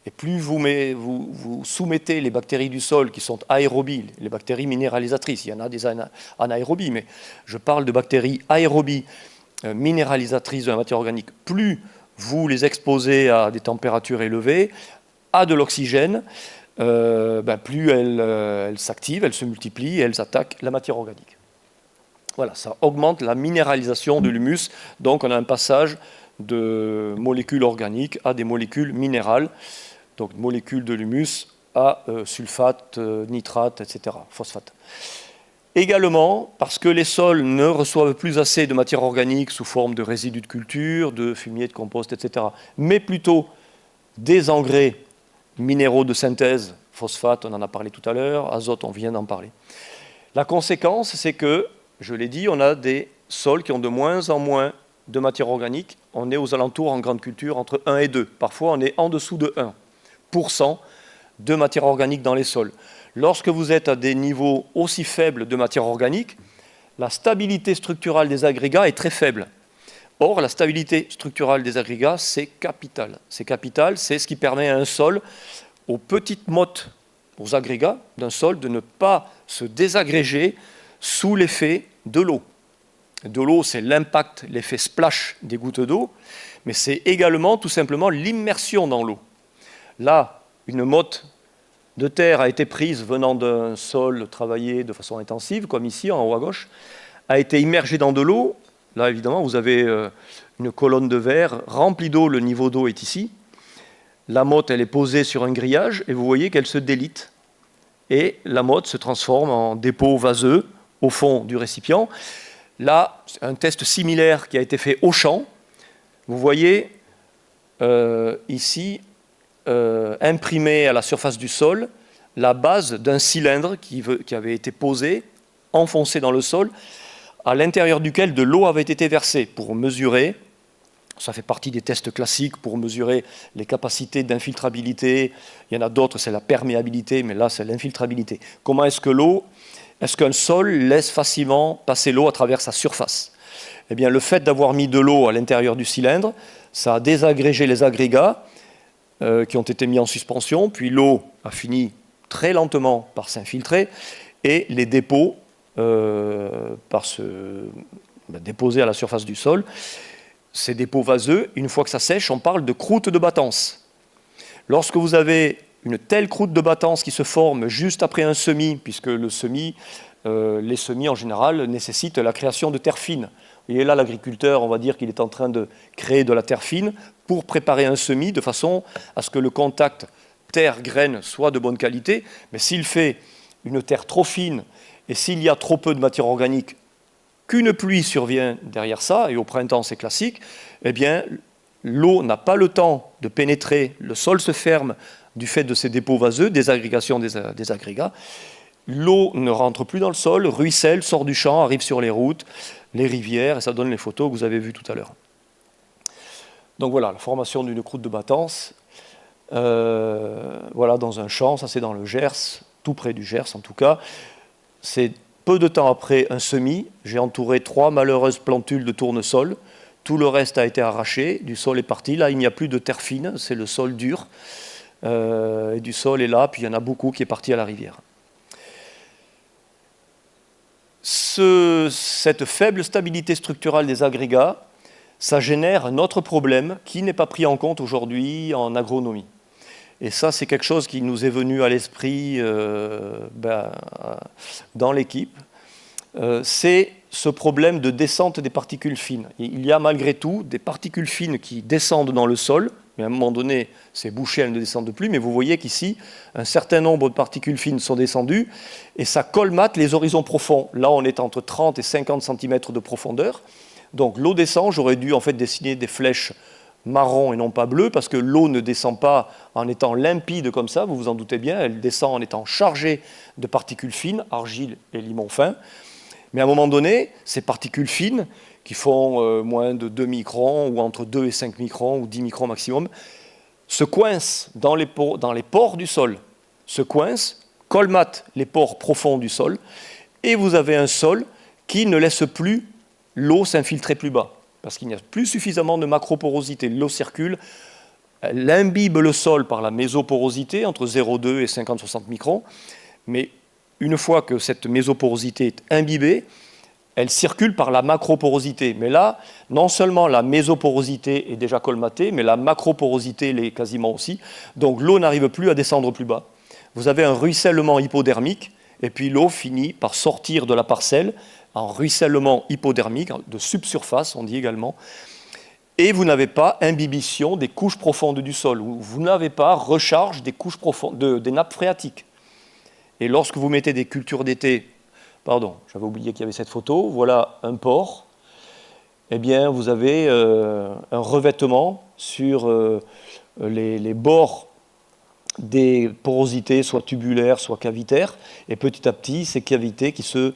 Et plus vous soumettez les bactéries du sol qui sont aérobies, les bactéries minéralisatrices, il y en a des anaérobies, mais je parle de bactéries aérobies minéralisatrices de la matière organique, plus vous les exposez à des températures élevées, à de l'oxygène, plus elles s'activent, elles se multiplient et elles attaquent la matière organique. Voilà, ça augmente la minéralisation de l'humus, donc on a un passage de molécules organiques à des molécules minérales, donc molécules de l'humus à sulfate, nitrate, etc., phosphate. Également, parce que les sols ne reçoivent plus assez de matière organique sous forme de résidus de culture, de fumier, de compost, etc., mais plutôt des engrais minéraux de synthèse, phosphate, on en a parlé tout à l'heure, azote, on vient d'en parler. La conséquence, c'est que, je l'ai dit, on a des sols qui ont de moins en moins de matière organique. On est aux alentours, en grande culture, entre 1 et 2. Parfois, on est en dessous de 1% de matière organique dans les sols. Lorsque vous êtes à des niveaux aussi faibles de matière organique, la stabilité structurale des agrégats est très faible. Or, la stabilité structurale des agrégats, c'est capital. C'est capital, c'est ce qui permet à un sol, aux petites mottes, aux agrégats d'un sol, de ne pas se désagréger sous l'effet de l'eau. De l'eau, c'est l'impact, l'effet splash des gouttes d'eau, mais c'est également tout simplement l'immersion dans l'eau. Là, une motte de terre a été prise venant d'un sol travaillé de façon intensive, comme ici, en haut à gauche, a été immergée dans de l'eau. Là, évidemment, vous avez une colonne de verre remplie d'eau, le niveau d'eau est ici. La motte, elle est posée sur un grillage, et vous voyez qu'elle se délite. Et la motte se transforme en dépôt vaseux au fond du récipient. Là, un test similaire qui a été fait au champ. Vous voyez ici, imprimé à la surface du sol, la base d'un cylindre qui avait été posé, enfoncé dans le sol, à l'intérieur duquel de l'eau avait été versée pour mesurer, ça fait partie des tests classiques pour mesurer les capacités d'infiltrabilité. Il y en a d'autres, c'est la perméabilité, mais là, c'est l'infiltrabilité. Comment est-ce qu'un sol laisse facilement passer l'eau à travers sa surface? Eh bien, le fait d'avoir mis de l'eau à l'intérieur du cylindre, ça a désagrégé les agrégats qui ont été mis en suspension, puis l'eau a fini très lentement par s'infiltrer, et les dépôts déposés à la surface du sol. Ces dépôts vaseux, une fois que ça sèche, on parle de croûte de battance. Lorsque vous avez une telle croûte de battance qui se forme juste après un semis, puisque les semis en général nécessitent la création de terre fine. Vous voyez là, l'agriculteur, on va dire qu'il est en train de créer de la terre fine pour préparer un semis de façon à ce que le contact terre-graine soit de bonne qualité. Mais s'il fait une terre trop fine et s'il y a trop peu de matière organique, qu'une pluie survient derrière ça, et au printemps c'est classique, eh bien l'eau n'a pas le temps de pénétrer, le sol se ferme du fait de ces dépôts vaseux, désagrégation des agrégats. L'eau ne rentre plus dans le sol, ruisselle, sort du champ, arrive sur les routes, les rivières, et ça donne les photos que vous avez vues tout à l'heure. Donc voilà, la formation d'une croûte de battance, voilà, dans un champ, ça c'est dans le Gers, tout près du Gers en tout cas. C'est peu de temps après un semis, j'ai entouré 3 malheureuses plantules de tournesol. Tout le reste a été arraché, du sol est parti. Là, il n'y a plus de terre fine, c'est le sol dur. Et du sol est là, puis il y en a beaucoup qui est parti à la rivière. Cette faible stabilité structurale des agrégats, ça génère un autre problème qui n'est pas pris en compte aujourd'hui en agronomie. Et ça, c'est quelque chose qui nous est venu à l'esprit dans l'équipe. C'est ce problème de descente des particules fines. Il y a malgré tout des particules fines qui descendent dans le sol, mais à un moment donné, c'est bouché, elles ne descendent plus. Mais vous voyez qu'ici, un certain nombre de particules fines sont descendues et ça colmate les horizons profonds. Là, on est entre 30 et 50 cm de profondeur. Donc l'eau descend, j'aurais dû en fait dessiner des flèches marron et non pas bleu, parce que l'eau ne descend pas en étant limpide comme ça, vous vous en doutez bien, elle descend en étant chargée de particules fines, argile et limon fin. Mais à un moment donné, ces particules fines, qui font moins de 2 microns, ou entre 2 et 5 microns, ou 10 microns maximum, se coincent dans les pores du sol, se coincent, colmate les pores profonds du sol, et vous avez un sol qui ne laisse plus l'eau s'infiltrer plus bas, parce qu'il n'y a plus suffisamment de macroporosité. L'eau circule, elle imbibe le sol par la mésoporosité, entre 0,2 et 50-60 microns, mais une fois que cette mésoporosité est imbibée, elle circule par la macroporosité. Mais là, non seulement la mésoporosité est déjà colmatée, mais la macroporosité l'est quasiment aussi. Donc l'eau n'arrive plus à descendre plus bas. Vous avez un ruissellement hypodermique, et puis l'eau finit par sortir de la parcelle en ruissellement hypodermique, de subsurface, on dit également. Et vous n'avez pas imbibition des couches profondes du sol, vous n'avez pas recharge des couches profondes, des nappes phréatiques. Et lorsque vous mettez des cultures d'été, pardon, j'avais oublié qu'il y avait cette photo, voilà un pore, eh bien vous avez un revêtement sur les bords des porosités, soit tubulaires, soit cavitaires, et petit à petit, ces cavités qui se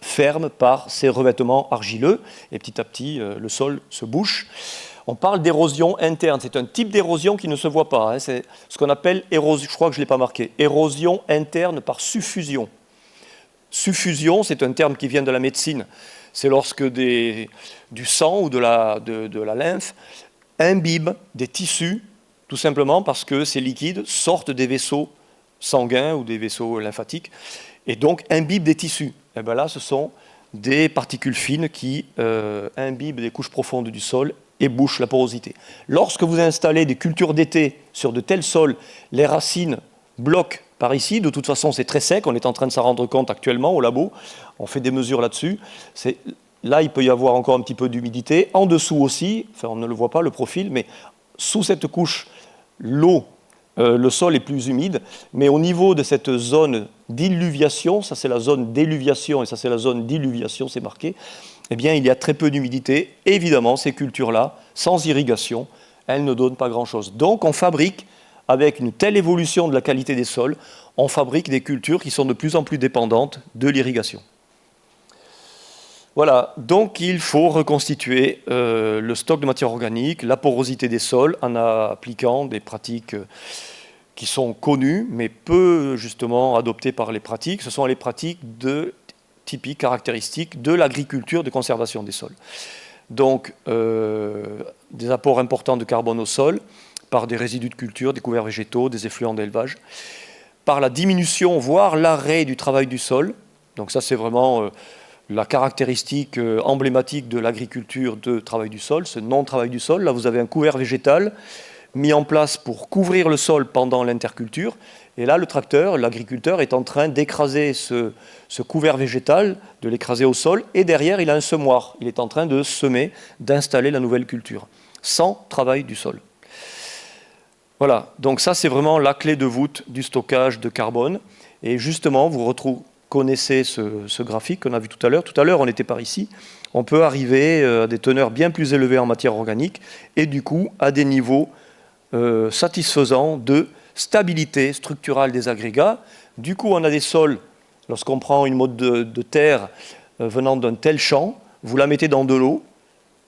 ferment par ces revêtements argileux, et petit à petit, le sol se bouche. On parle d'érosion interne, c'est un type d'érosion qui ne se voit pas, hein. C'est ce qu'on appelle érosion, je crois que je ne l'ai pas marqué, érosion interne par suffusion. Suffusion, c'est un terme qui vient de la médecine, c'est lorsque du sang ou de la lymphe imbibe des tissus, tout simplement parce que ces liquides sortent des vaisseaux sanguins ou des vaisseaux lymphatiques, et donc imbibent des tissus. Et bien là, ce sont des particules fines qui imbibent des couches profondes du sol et bouchent la porosité. Lorsque vous installez des cultures d'été sur de tels sols, les racines bloquent par ici. De toute façon, c'est très sec. On est en train de s'en rendre compte actuellement au labo. On fait des mesures là-dessus. Là, il peut y avoir encore un petit peu d'humidité. En dessous aussi, enfin, on ne le voit pas, le profil, mais sous cette couche, l'eau, le sol est plus humide, mais au niveau de cette zone d'illuviation, ça c'est la zone d'éluviation et ça c'est la zone d'illuviation, c'est marqué, eh bien il y a très peu d'humidité. Évidemment, ces cultures-là, sans irrigation, elles ne donnent pas grand-chose. Donc on fabrique, avec une telle évolution de la qualité des sols, on fabrique des cultures qui sont de plus en plus dépendantes de l'irrigation. Voilà, donc il faut reconstituer le stock de matière organique, la porosité des sols, en appliquant des pratiques qui sont connues, mais peu justement adoptées par les pratiques. Ce sont les pratiques typiques, caractéristiques de l'agriculture de conservation des sols. Donc, des apports importants de carbone au sol, par des résidus de culture, des couverts végétaux, des effluents d'élevage, par la diminution, voire l'arrêt du travail du sol. Donc ça, c'est vraiment la caractéristique emblématique de l'agriculture de travail du sol, ce non-travail du sol. Là, vous avez un couvert végétal mis en place pour couvrir le sol pendant l'interculture. Et là, le tracteur, l'agriculteur, est en train d'écraser ce couvert végétal, de l'écraser au sol. Et derrière, il a un semoir. Il est en train de semer, d'installer la nouvelle culture, sans travail du sol. Voilà, donc ça, c'est vraiment la clé de voûte du stockage de carbone. Et justement, vous connaissez ce graphique qu'on a vu tout à l'heure. Tout à l'heure, on était par ici. On peut arriver à des teneurs bien plus élevées en matière organique et du coup à des niveaux satisfaisants de stabilité structurale des agrégats. Du coup, on a des sols, lorsqu'on prend une motte de terre venant d'un tel champ, vous la mettez dans de l'eau,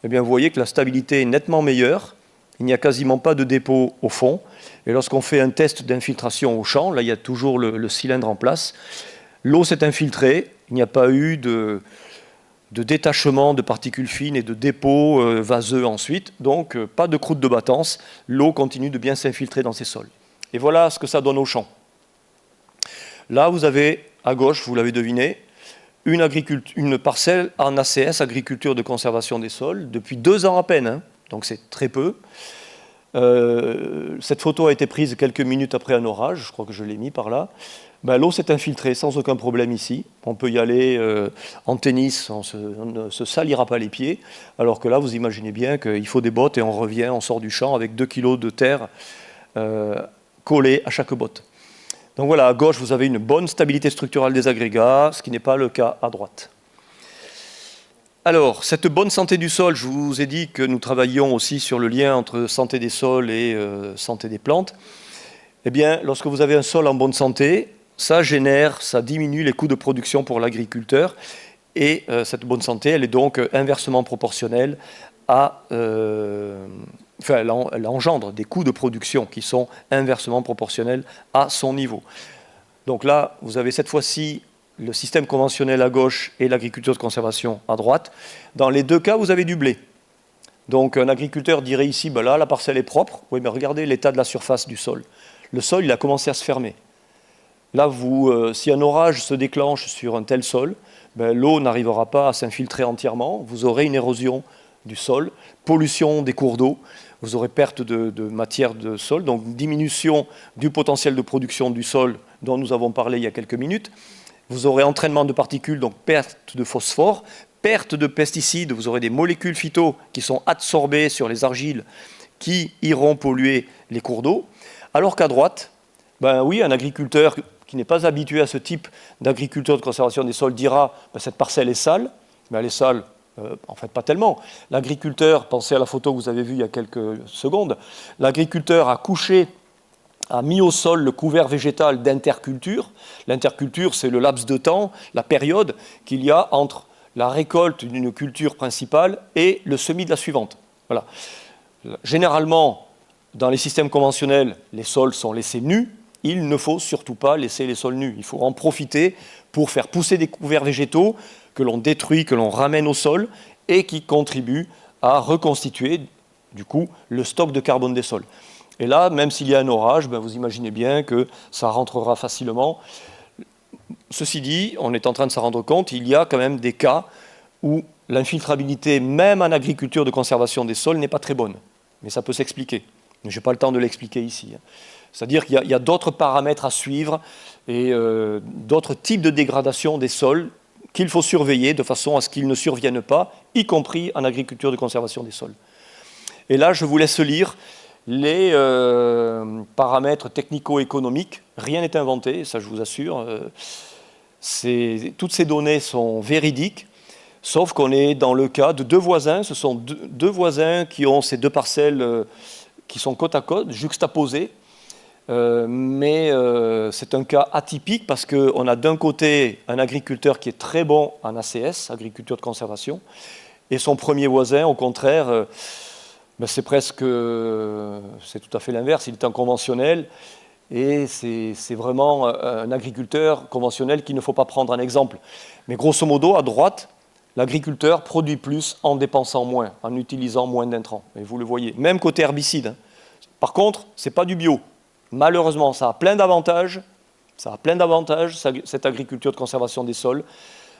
eh bien, vous voyez que la stabilité est nettement meilleure. Il n'y a quasiment pas de dépôt au fond. Et lorsqu'on fait un test d'infiltration au champ, là, il y a toujours le cylindre en place. L'eau s'est infiltrée, il n'y a pas eu de détachement de particules fines et de dépôts vaseux ensuite, donc pas de croûte de battance, l'eau continue de bien s'infiltrer dans ces sols. Et voilà ce que ça donne au champ. Là, vous avez, à gauche, vous l'avez deviné, une parcelle en ACS, agriculture de conservation des sols, depuis 2 ans à peine, hein, donc c'est très peu. Cette photo a été prise quelques minutes après un orage, je crois que je l'ai mis par là. Ben, l'eau s'est infiltrée sans aucun problème ici. On peut y aller en tennis, on ne se salira pas les pieds. Alors que là, vous imaginez bien qu'il faut des bottes et on revient, on sort du champ avec 2 kilos de terre collés à chaque botte. Donc voilà, à gauche, vous avez une bonne stabilité structurale des agrégats, ce qui n'est pas le cas à droite. Alors, cette bonne santé du sol, je vous ai dit que nous travaillions aussi sur le lien entre santé des sols et santé des plantes. Eh bien, lorsque vous avez un sol en bonne santé, ça diminue les coûts de production pour l'agriculteur. Et cette bonne santé, elle est donc inversement proportionnelle elle engendre des coûts de production qui sont inversement proportionnels à son niveau. Donc là, vous avez cette fois-ci le système conventionnel à gauche et l'agriculture de conservation à droite. Dans les deux cas, vous avez du blé. Donc un agriculteur dirait ici, ben là, la parcelle est propre. Oui, mais regardez l'état de la surface du sol. Le sol, il a commencé à se fermer. Là, si un orage se déclenche sur un tel sol, ben, l'eau n'arrivera pas à s'infiltrer entièrement. Vous aurez une érosion du sol, pollution des cours d'eau, vous aurez perte de matière de sol, donc diminution du potentiel de production du sol dont nous avons parlé il y a quelques minutes. Vous aurez entraînement de particules, donc perte de phosphore, perte de pesticides, vous aurez des molécules phyto qui sont absorbées sur les argiles qui iront polluer les cours d'eau. Alors qu'à droite, ben oui, un agriculteur qui n'est pas habitué à ce type d'agriculture de conservation des sols dira ben, cette parcelle est sale, mais elle est sale, en fait pas tellement. L'agriculteur, pensez à la photo que vous avez vue il y a quelques secondes, l'agriculteur a mis au sol le couvert végétal d'interculture. L'interculture, c'est le laps de temps, la période qu'il y a entre la récolte d'une culture principale et le semis de la suivante. Voilà. Généralement, dans les systèmes conventionnels, les sols sont laissés nus. Il ne faut surtout pas laisser les sols nus. Il faut en profiter pour faire pousser des couverts végétaux que l'on détruit, que l'on ramène au sol et qui contribuent à reconstituer, du coup, le stock de carbone des sols. Et là, même s'il y a un orage, ben vous imaginez bien que ça rentrera facilement. Ceci dit, on est en train de s'en rendre compte, il y a quand même des cas où l'infiltrabilité, même en agriculture de conservation des sols, n'est pas très bonne. Mais ça peut s'expliquer. Je n'ai pas le temps de l'expliquer ici. C'est-à-dire qu'il y a d'autres paramètres à suivre et d'autres types de dégradation des sols qu'il faut surveiller de façon à ce qu'ils ne surviennent pas, y compris en agriculture de conservation des sols. Et là, je vous laisse lire les paramètres technico-économiques. Rien n'est inventé, ça je vous assure. Toutes ces données sont véridiques, sauf qu'on est dans le cas de deux voisins. Ce sont deux voisins qui ont ces deux parcelles qui sont côte à côte, juxtaposées. Mais c'est un cas atypique parce qu'on a d'un côté un agriculteur qui est très bon en ACS, agriculture de conservation, et son premier voisin, au contraire, ben c'est tout à fait l'inverse, il est en conventionnel, et c'est vraiment un agriculteur conventionnel qu'il ne faut pas prendre en exemple. Mais grosso modo, à droite, l'agriculteur produit plus en dépensant moins, en utilisant moins d'intrants, et vous le voyez, même côté herbicide. Par contre, ce n'est pas du bio. Malheureusement, ça a plein d'avantages, cette agriculture de conservation des sols,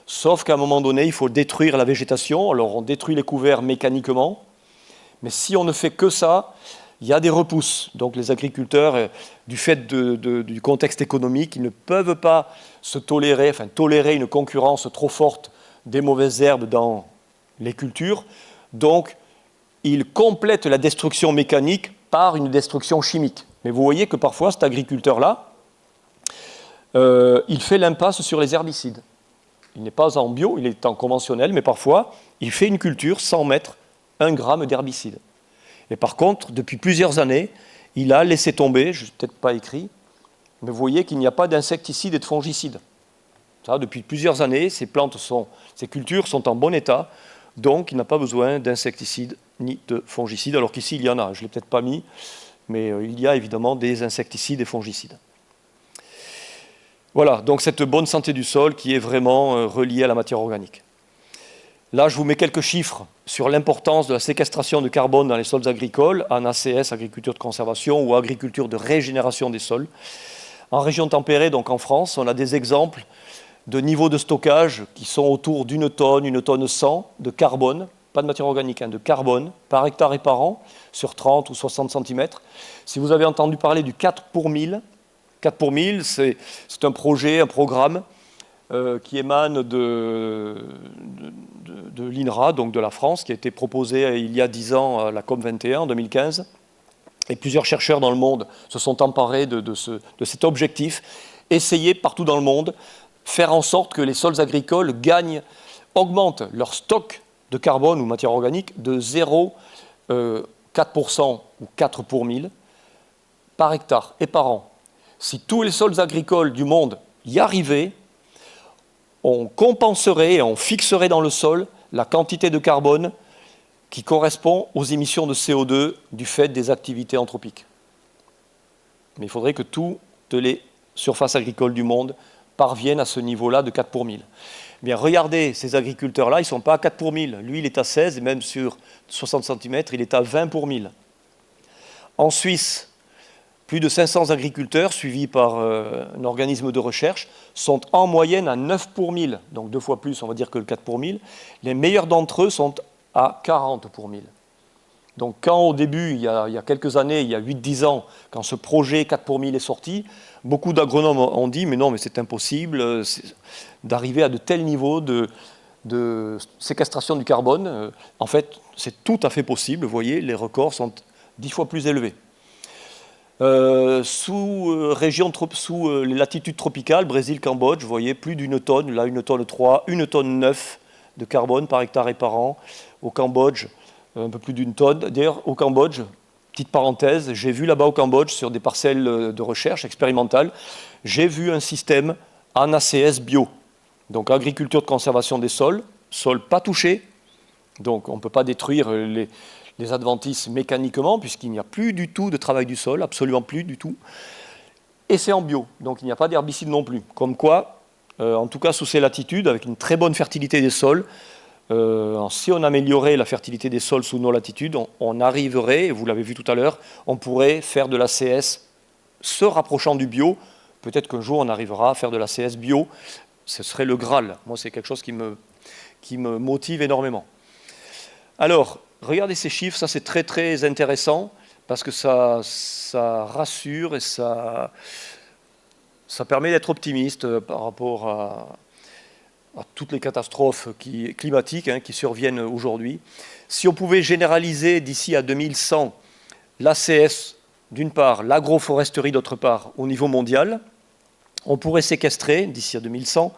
sauf qu'à un moment donné, il faut détruire la végétation. Alors, on détruit les couverts mécaniquement, mais si on ne fait que ça, il y a des repousses. Donc, les agriculteurs, du fait du contexte économique, ils ne peuvent pas tolérer une concurrence trop forte des mauvaises herbes dans les cultures. Donc, ils complètent la destruction mécanique par une destruction chimique. Mais vous voyez que parfois, cet agriculteur-là, il fait l'impasse sur les herbicides. Il n'est pas en bio, il est en conventionnel, mais parfois, il fait une culture sans mettre 1 gramme d'herbicide. Et par contre, depuis plusieurs années, il a laissé tomber, je n'ai peut-être pas écrit, mais vous voyez qu'il n'y a pas d'insecticides et de fongicides. Ça, depuis plusieurs années, ces cultures sont en bon état, donc il n'a pas besoin d'insecticides ni de fongicides, alors qu'ici, il y en a. Je ne l'ai peut-être pas mis, mais il y a évidemment des insecticides et fongicides. Voilà, donc cette bonne santé du sol qui est vraiment reliée à la matière organique. Là, je vous mets quelques chiffres sur l'importance de la séquestration de carbone dans les sols agricoles, en ACS, agriculture de conservation, ou agriculture de régénération des sols. En région tempérée, donc en France, on a des exemples de niveaux de stockage qui sont autour d'1 tonne 100 de carbone, pas de matière organique, de carbone, par hectare et par an, sur 30 ou 60 cm. Si vous avez entendu parler du 4 pour 1000, 4 pour 1000, c'est un projet, un programme qui émane de l'INRA, donc de la France, qui a été proposé il y a 10 ans à la COP21, en 2015. Et plusieurs chercheurs dans le monde se sont emparés de cet objectif, essayer partout dans le monde, faire en sorte que les sols agricoles augmentent leur stock de carbone ou matière organique de 0,4% ou 4 pour 1000 par hectare et par an. Si tous les sols agricoles du monde y arrivaient, on compenserait et on fixerait dans le sol la quantité de carbone qui correspond aux émissions de CO2 du fait des activités anthropiques. Mais il faudrait que toutes les surfaces agricoles du monde parviennent à ce niveau-là de 4 pour 1000. Eh bien, regardez, ces agriculteurs-là, ils ne sont pas à 4 pour 1000. Lui, il est à 16, et même sur 60 cm, il est à 20 pour 1000. En Suisse, plus de 500 agriculteurs, suivis par un organisme de recherche, sont en moyenne à 9 pour 1000, donc 2 fois plus, on va dire, que le 4 pour 1000. Les meilleurs d'entre eux sont à 40 pour 1000. Donc quand au début, il y a quelques années, il y a 8-10 ans, quand ce projet 4 pour 1000 est sorti, beaucoup d'agronomes ont dit « mais non, mais c'est impossible d'arriver à de tels niveaux de séquestration du carbone ». En fait, c'est tout à fait possible, vous voyez, les records sont 10 fois plus élevés. Sous les latitudes tropicales, Brésil, Cambodge, vous voyez, plus d'une tonne, là 1 tonne 3, 1 tonne 9 de carbone par hectare et par an. Au Cambodge, un peu plus d'une tonne. D'ailleurs, au Cambodge, petite parenthèse, j'ai vu là-bas au Cambodge, sur des parcelles de recherche expérimentale, j'ai vu un système en ACS bio. Donc agriculture de conservation des sols pas touchés, donc on ne peut pas détruire les adventices mécaniquement, puisqu'il n'y a plus du tout de travail du sol, absolument plus du tout. Et c'est en bio, donc il n'y a pas d'herbicide non plus. Comme quoi, en tout cas sous ces latitudes, avec une très bonne fertilité des sols, si on améliorait la fertilité des sols sous nos latitudes, on arriverait, vous l'avez vu tout à l'heure, on pourrait faire de l'ACS se rapprochant du bio. Peut-être qu'un jour on arrivera à faire de l'ACS bio, ce serait le Graal. Moi, c'est quelque chose qui me motive énormément. Alors, regardez ces chiffres, ça c'est très très intéressant, parce que ça rassure et ça permet d'être optimiste par rapport à toutes les catastrophes climatiques qui surviennent aujourd'hui. Si on pouvait généraliser d'ici à 2100 l'ACS d'une part, l'agroforesterie d'autre part, au niveau mondial, on pourrait séquestrer d'ici à 2100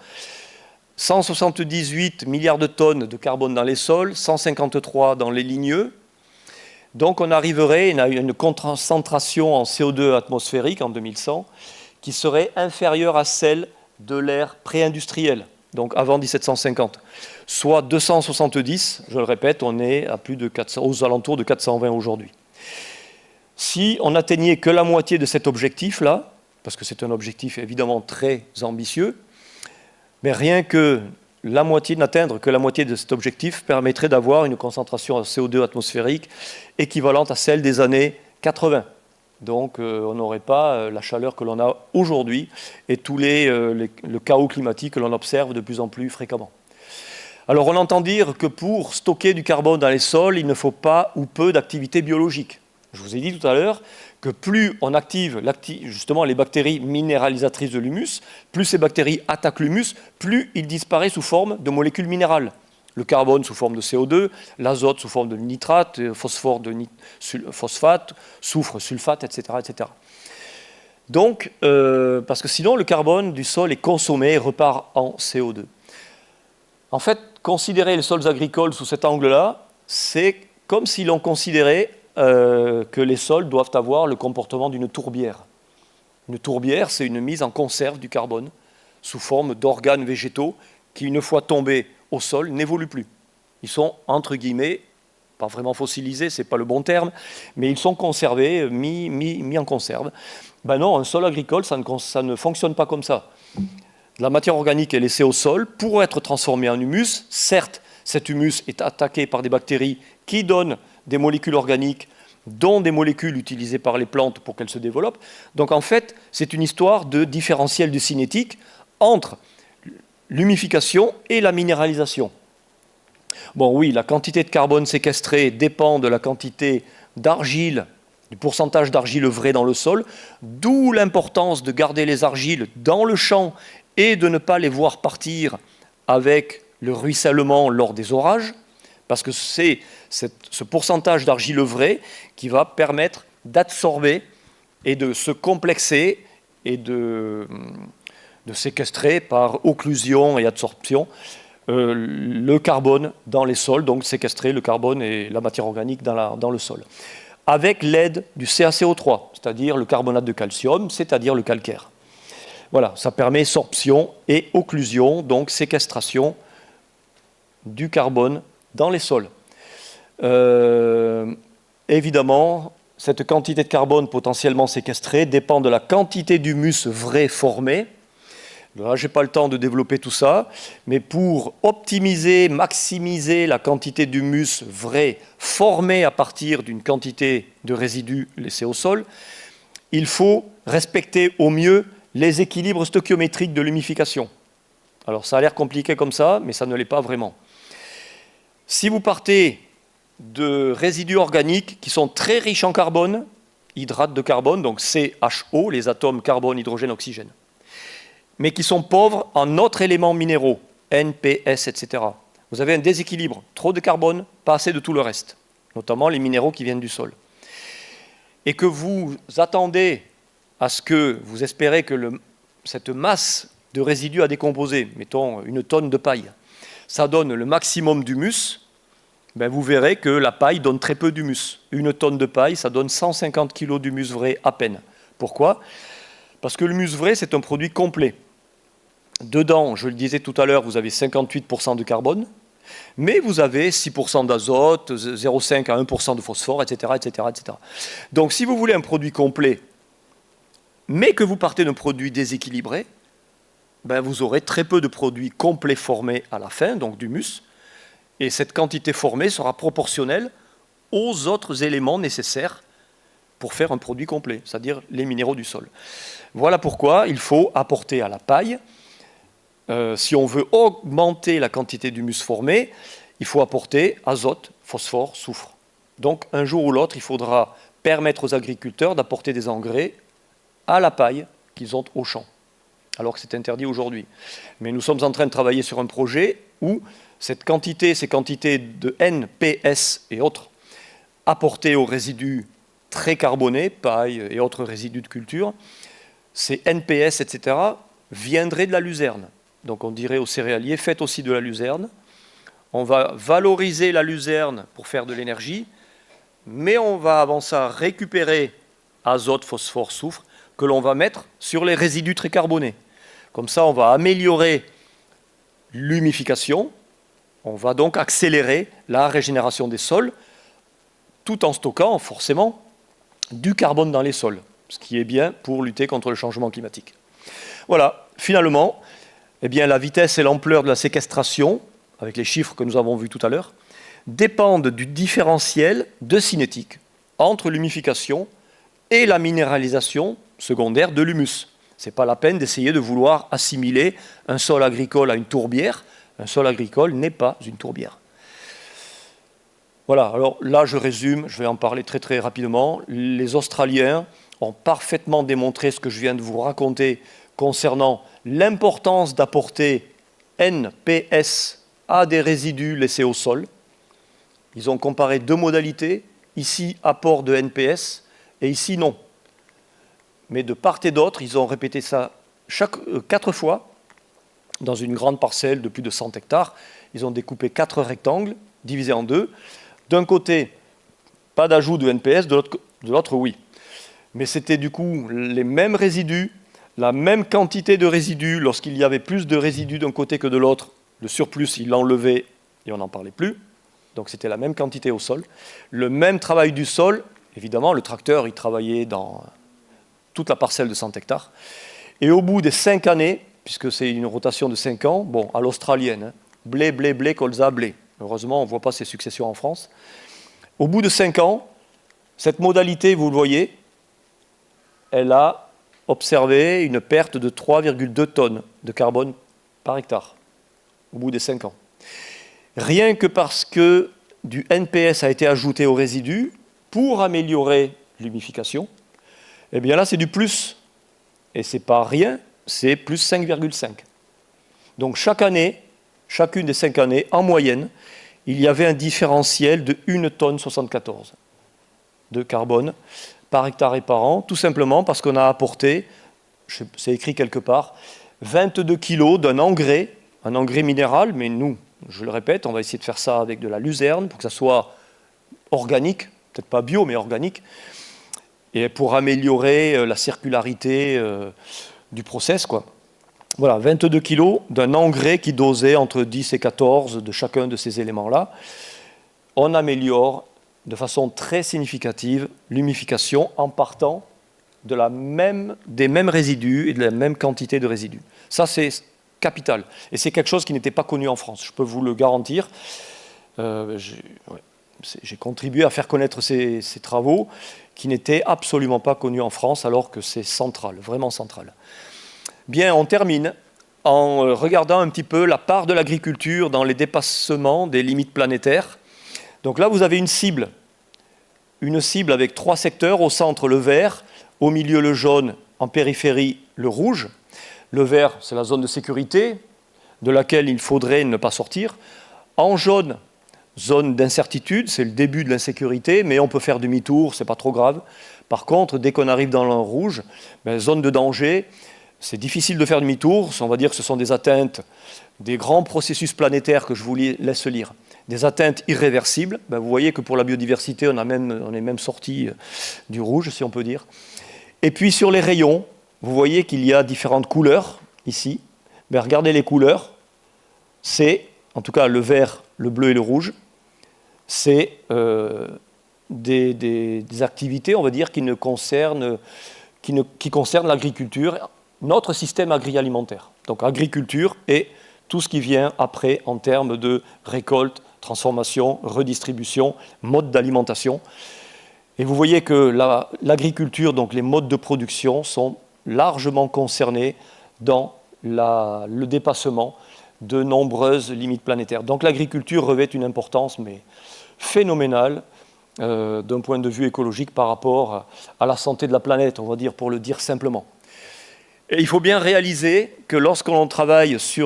178 milliards de tonnes de carbone dans les sols, 153 dans les ligneux. Donc on arriverait à une concentration en CO2 atmosphérique en 2100 qui serait inférieure à celle de l'ère pré-industrielle, donc avant 1750, soit 270, je le répète, on est à plus de 400, aux alentours de 420 aujourd'hui. Si on n'atteignait que la moitié de cet objectif-là, parce que c'est un objectif évidemment très ambitieux, mais rien que n'atteindre que la moitié de cet objectif permettrait d'avoir une concentration en CO2 atmosphérique équivalente à celle des années 80. Donc on n'aurait pas la chaleur que l'on a aujourd'hui et tout le chaos climatique que l'on observe de plus en plus fréquemment. Alors on entend dire que pour stocker du carbone dans les sols, il ne faut pas ou peu d'activité biologique. Je vous ai dit tout à l'heure que plus on active justement les bactéries minéralisatrices de l'humus, plus ces bactéries attaquent l'humus, plus il disparaît sous forme de molécules minérales. Le carbone sous forme de CO2, l'azote sous forme de nitrate, phosphore de phosphate, soufre, sulfate, etc. etc. Donc, parce que sinon le carbone du sol est consommé et repart en CO2. En fait, considérer les sols agricoles sous cet angle-là, c'est comme si l'on considérait que les sols doivent avoir le comportement d'une tourbière. Une tourbière, c'est une mise en conserve du carbone sous forme d'organes végétaux qui, une fois tombés au sol, n'évoluent plus. Ils sont, entre guillemets, pas vraiment fossilisés, ce n'est pas le bon terme, mais ils sont conservés, mis en conserve. Ben non, un sol agricole, ça ne fonctionne pas comme ça. La matière organique est laissée au sol pour être transformée en humus. Certes, cet humus est attaqué par des bactéries qui donnent des molécules organiques, dont des molécules utilisées par les plantes pour qu'elles se développent. Donc en fait, c'est une histoire de différentiel de cinétique entre l'humification et la minéralisation. Bon oui, la quantité de carbone séquestré dépend de la quantité d'argile, du pourcentage d'argile vraie dans le sol, d'où l'importance de garder les argiles dans le champ et de ne pas les voir partir avec le ruissellement lors des orages, parce que c'est ce pourcentage d'argile vraie qui va permettre d'absorber et de se complexer et de séquestrer par occlusion et absorption le carbone dans les sols, donc séquestrer le carbone et la matière organique dans le sol, avec l'aide du CaCO3, c'est-à-dire le carbonate de calcium, c'est-à-dire le calcaire. Voilà, ça permet sorption et occlusion, donc séquestration du carbone dans les sols. Évidemment, cette quantité de carbone potentiellement séquestrée dépend de la quantité d'humus vrai formé. Là, je n'ai pas le temps de développer tout ça, mais pour optimiser, maximiser la quantité d'humus vrai formé à partir d'une quantité de résidus laissés au sol, il faut respecter au mieux les équilibres stoichiométriques de l'humification. Alors ça a l'air compliqué comme ça, mais ça ne l'est pas vraiment. Si vous partez de résidus organiques qui sont très riches en carbone, hydrates de carbone, donc CHO, les atomes carbone, hydrogène, oxygène, mais qui sont pauvres en autres éléments minéraux, NPS, etc. Vous avez un déséquilibre, trop de carbone, pas assez de tout le reste, notamment les minéraux qui viennent du sol. Et que vous attendez à ce que, vous espérez que cette masse de résidus à décomposer, mettons une tonne de paille, ça donne le maximum d'humus, ben vous verrez que la paille donne très peu d'humus. Une tonne de paille, ça donne 150 kg d'humus vrai à peine. Pourquoi ? Parce que l'humus vrai, c'est un produit complet. Dedans, je le disais tout à l'heure, vous avez 58% de carbone, mais vous avez 6% d'azote, 0,5 à 1% de phosphore, etc., etc., etc. Donc si vous voulez un produit complet, mais que vous partez d'un produit déséquilibré, ben vous aurez très peu de produits complets formés à la fin, donc d'humus, et cette quantité formée sera proportionnelle aux autres éléments nécessaires pour faire un produit complet, c'est-à-dire les minéraux du sol. Voilà pourquoi il faut apporter à la paille, si on veut augmenter la quantité d'humus formé, il faut apporter azote, phosphore, soufre. Donc un jour ou l'autre, il faudra permettre aux agriculteurs d'apporter des engrais à la paille qu'ils ont au champ, alors que c'est interdit aujourd'hui. Mais nous sommes en train de travailler sur un projet où ces quantités de NPS et autres apportées aux résidus très carbonés, paille et autres résidus de culture, ces NPS, etc., viendraient de la luzerne. Donc on dirait aux céréaliers, faites aussi de la luzerne. On va valoriser la luzerne pour faire de l'énergie, mais on va avant ça récupérer azote, phosphore, soufre, que l'on va mettre sur les résidus très carbonés. Comme ça, on va améliorer l'humification, on va donc accélérer la régénération des sols, tout en stockant forcément du carbone dans les sols, ce qui est bien pour lutter contre le changement climatique. Voilà, finalement, eh bien, la vitesse et l'ampleur de la séquestration, avec les chiffres que nous avons vus tout à l'heure, dépendent du différentiel de cinétique entre l'humification et la minéralisation secondaire de l'humus. Ce n'est pas la peine d'essayer de vouloir assimiler un sol agricole à une tourbière. Un sol agricole n'est pas une tourbière. Voilà, alors là je résume, je vais en parler très très rapidement. Les Australiens ont parfaitement démontré ce que je viens de vous raconter concernant l'importance d'apporter NPS à des résidus laissés au sol. Ils ont comparé deux modalités, ici apport de NPS et ici non. Mais de part et d'autre, ils ont répété ça 4 fois dans une grande parcelle de plus de 100 hectares. Ils ont découpé 4 rectangles, divisés en 2. D'un côté, pas d'ajout de NPS, de l'autre, oui. Mais c'était du coup les mêmes résidus, la même quantité de résidus. Lorsqu'il y avait plus de résidus d'un côté que de l'autre, le surplus, il l'enlevait et on n'en parlait plus. Donc c'était la même quantité au sol. Le même travail du sol, évidemment, le tracteur, il travaillait dans toute la parcelle de 100 hectares. Et au bout des 5 années, puisque c'est une rotation de 5 ans, bon, à l'australienne, hein, blé, blé, blé, colza, blé. Heureusement, on ne voit pas ces successions en France. Au bout de 5 ans, cette modalité, vous le voyez, elle a observé une perte de 3,2 tonnes de carbone par hectare, au bout des 5 ans. Rien que parce que du NPS a été ajouté aux résidus pour améliorer l'humification, eh bien là, c'est du plus. Et ce n'est pas rien, c'est plus 5,5. Donc chaque année, chacune des 5 années, en moyenne, il y avait un différentiel de 1 tonne 74 de carbone par hectare et par an, tout simplement parce qu'on a apporté, c'est écrit quelque part, 22 kilos d'un engrais, un engrais minéral, mais nous, je le répète, on va essayer de faire ça avec de la luzerne pour que ça soit organique, peut-être pas bio, mais organique, et pour améliorer la circularité du process, quoi. Voilà, 22 kilos d'un engrais qui dosait entre 10 et 14 de chacun de ces éléments-là. On améliore de façon très significative l'humification en partant des mêmes résidus et de la même quantité de résidus. Ça, c'est capital. Et c'est quelque chose qui n'était pas connu en France, je peux vous le garantir. J'ai contribué à faire connaître ces travaux qui n'étaient absolument pas connus en France, alors que c'est central, vraiment central. Bien, on termine en regardant un petit peu la part de l'agriculture dans les dépassements des limites planétaires. Donc là, vous avez une cible avec 3 secteurs, au centre le vert, au milieu le jaune, en périphérie le rouge. Le vert, c'est la zone de sécurité, de laquelle il faudrait ne pas sortir. En jaune, zone d'incertitude, c'est le début de l'insécurité, mais on peut faire demi-tour, c'est pas trop grave. Par contre, dès qu'on arrive dans le rouge, zone de danger, c'est difficile de faire demi-tour, on va dire que ce sont des atteintes, des grands processus planétaires que je vous laisse lire, des atteintes irréversibles. Vous voyez que pour la biodiversité, on est même sorti du rouge, si on peut dire. Et puis sur les rayons, vous voyez qu'il y a différentes couleurs, ici. Regardez les couleurs, c'est, en tout cas le vert, le bleu et le rouge, c'est des activités, on va dire, qui concernent l'agriculture, notre système agroalimentaire. Donc agriculture et tout ce qui vient après en termes de récolte, transformation, redistribution, mode d'alimentation. Et vous voyez que l'agriculture, donc les modes de production, sont largement concernés dans le dépassement de nombreuses limites planétaires. Donc l'agriculture revêt une importance mais phénoménale d'un point de vue écologique par rapport à la santé de la planète, on va dire, pour le dire simplement. Et il faut bien réaliser que lorsqu'on travaille si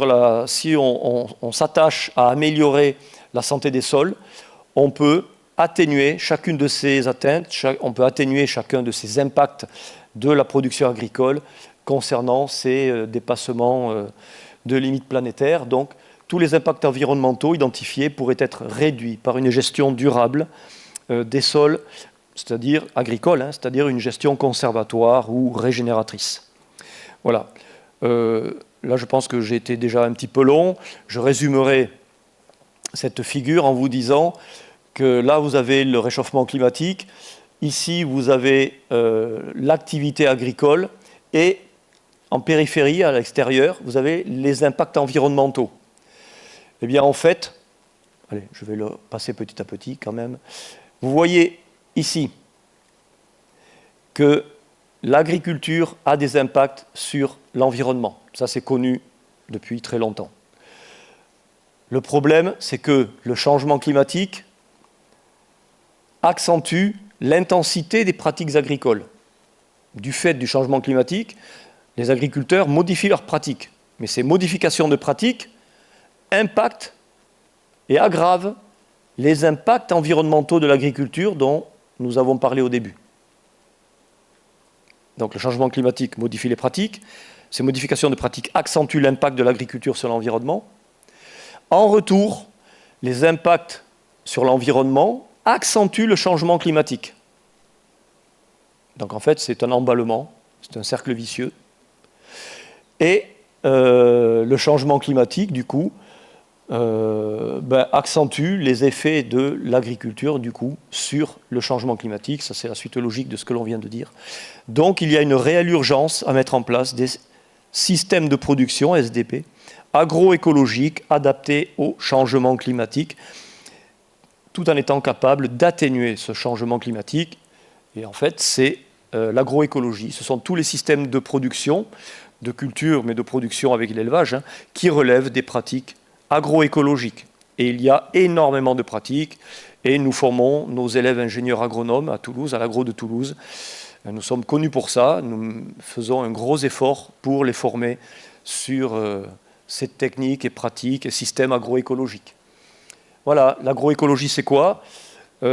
on s'attache à améliorer la santé des sols, on peut atténuer chacune de ces atteintes, on peut atténuer chacun de ces impacts de la production agricole concernant ces dépassements de limites planétaires. Donc, tous les impacts environnementaux identifiés pourraient être réduits par une gestion durable des sols, c'est-à-dire agricole, c'est-à-dire une gestion conservatoire ou régénératrice. Voilà. Là, je pense que j'ai été déjà un petit peu long. Je résumerai cette figure en vous disant que là, vous avez le réchauffement climatique. Ici, vous avez l'activité agricole. Et en périphérie, à l'extérieur, vous avez les impacts environnementaux. Eh bien, en fait, allez, je vais le passer petit à petit quand même. Vous voyez ici que l'agriculture a des impacts sur l'environnement. Ça, c'est connu depuis très longtemps. Le problème, c'est que le changement climatique accentue l'intensité des pratiques agricoles. Du fait du changement climatique, les agriculteurs modifient leurs pratiques. Mais ces modifications de pratiques impactent et aggravent les impacts environnementaux de l'agriculture dont nous avons parlé au début. Donc le changement climatique modifie les pratiques, ces modifications de pratiques accentuent l'impact de l'agriculture sur l'environnement. En retour, les impacts sur l'environnement accentuent le changement climatique. Donc en fait, c'est un emballement, c'est un cercle vicieux. Et le changement climatique, du coup, accentue les effets de l'agriculture, du coup, sur le changement climatique. Ça, c'est la suite logique de ce que l'on vient de dire. Donc, il y a une réelle urgence à mettre en place des systèmes de production, SDP, agroécologiques, adaptés au changement climatique, tout en étant capable d'atténuer ce changement climatique. Et en fait, c'est l'agroécologie. Ce sont tous les systèmes de production, de culture, mais de production avec l'élevage, qui relèvent des pratiques agroécologiques. Et il y a énormément de pratiques, et nous formons nos élèves ingénieurs agronomes à Toulouse, à l'agro de Toulouse. Nous sommes connus pour ça, nous faisons un gros effort pour les former sur ces techniques et pratiques et systèmes agroécologiques. Voilà, l'agroécologie, c'est quoi ?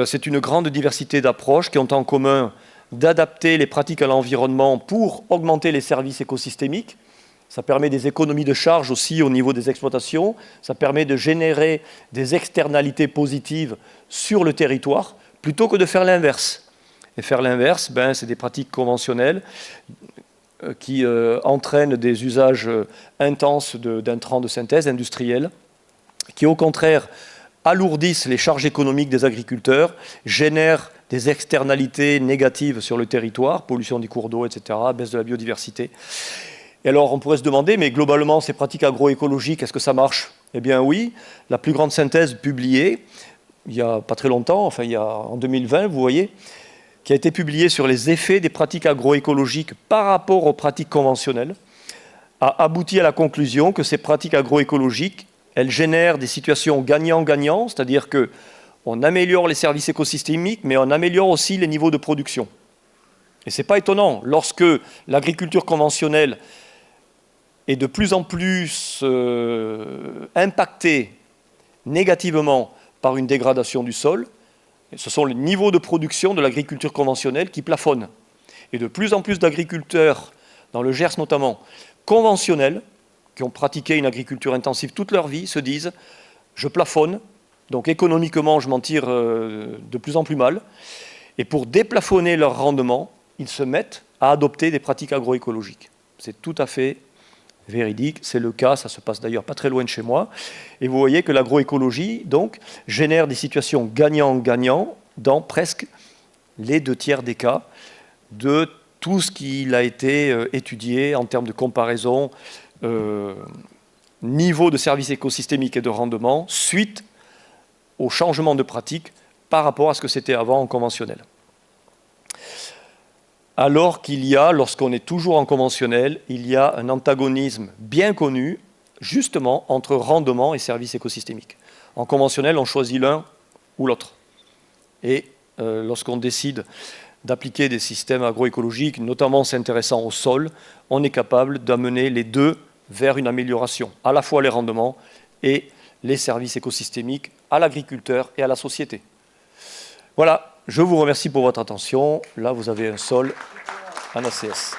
C'est une grande diversité d'approches qui ont en commun d'adapter les pratiques à l'environnement pour augmenter les services écosystémiques. Ça permet des économies de charge aussi au niveau des exploitations. Ça permet de générer des externalités positives sur le territoire plutôt que de faire l'inverse. Et faire l'inverse, c'est des pratiques conventionnelles qui entraînent des usages intenses d'intrants de synthèse industriels qui, au contraire, alourdissent les charges économiques des agriculteurs, génèrent des externalités négatives sur le territoire, pollution des cours d'eau, etc., baisse de la biodiversité. Et alors, on pourrait se demander, mais globalement, ces pratiques agroécologiques, est-ce que ça marche? Eh bien oui, la plus grande synthèse publiée, il n'y a pas très longtemps, enfin en 2020, vous voyez, qui a été publiée sur les effets des pratiques agroécologiques par rapport aux pratiques conventionnelles, a abouti à la conclusion que ces pratiques agroécologiques, elles génèrent des situations gagnant-gagnant, c'est-à-dire qu'on améliore les services écosystémiques, mais on améliore aussi les niveaux de production. Et ce n'est pas étonnant, lorsque l'agriculture conventionnelle est de plus en plus impactée négativement par une dégradation du sol, ce sont les niveaux de production de l'agriculture conventionnelle qui plafonnent. Et de plus en plus d'agriculteurs, dans le Gers notamment, conventionnels, qui ont pratiqué une agriculture intensive toute leur vie, se disent « je plafonne, donc économiquement je m'en tire de plus en plus mal ». Et pour déplafonner leur rendement, ils se mettent à adopter des pratiques agroécologiques. C'est tout à fait véridique, c'est le cas, ça se passe d'ailleurs pas très loin de chez moi. Et vous voyez que l'agroécologie, donc, génère des situations gagnant-gagnant dans presque les 2/3 des cas de tout ce qui a été étudié en termes de comparaison, niveau de services écosystémiques et de rendement, suite au changement de pratique par rapport à ce que c'était avant en conventionnel. Alors qu'il y a, lorsqu'on est toujours en conventionnel, il y a un antagonisme bien connu, justement, entre rendement et services écosystémiques. En conventionnel, on choisit l'un ou l'autre. Et lorsqu'on décide d'appliquer des systèmes agroécologiques, notamment s'intéressant au sol, on est capable d'amener les deux vers une amélioration, à la fois les rendements et les services écosystémiques à l'agriculteur et à la société. Voilà, je vous remercie pour votre attention. Là, vous avez un sol en ACS.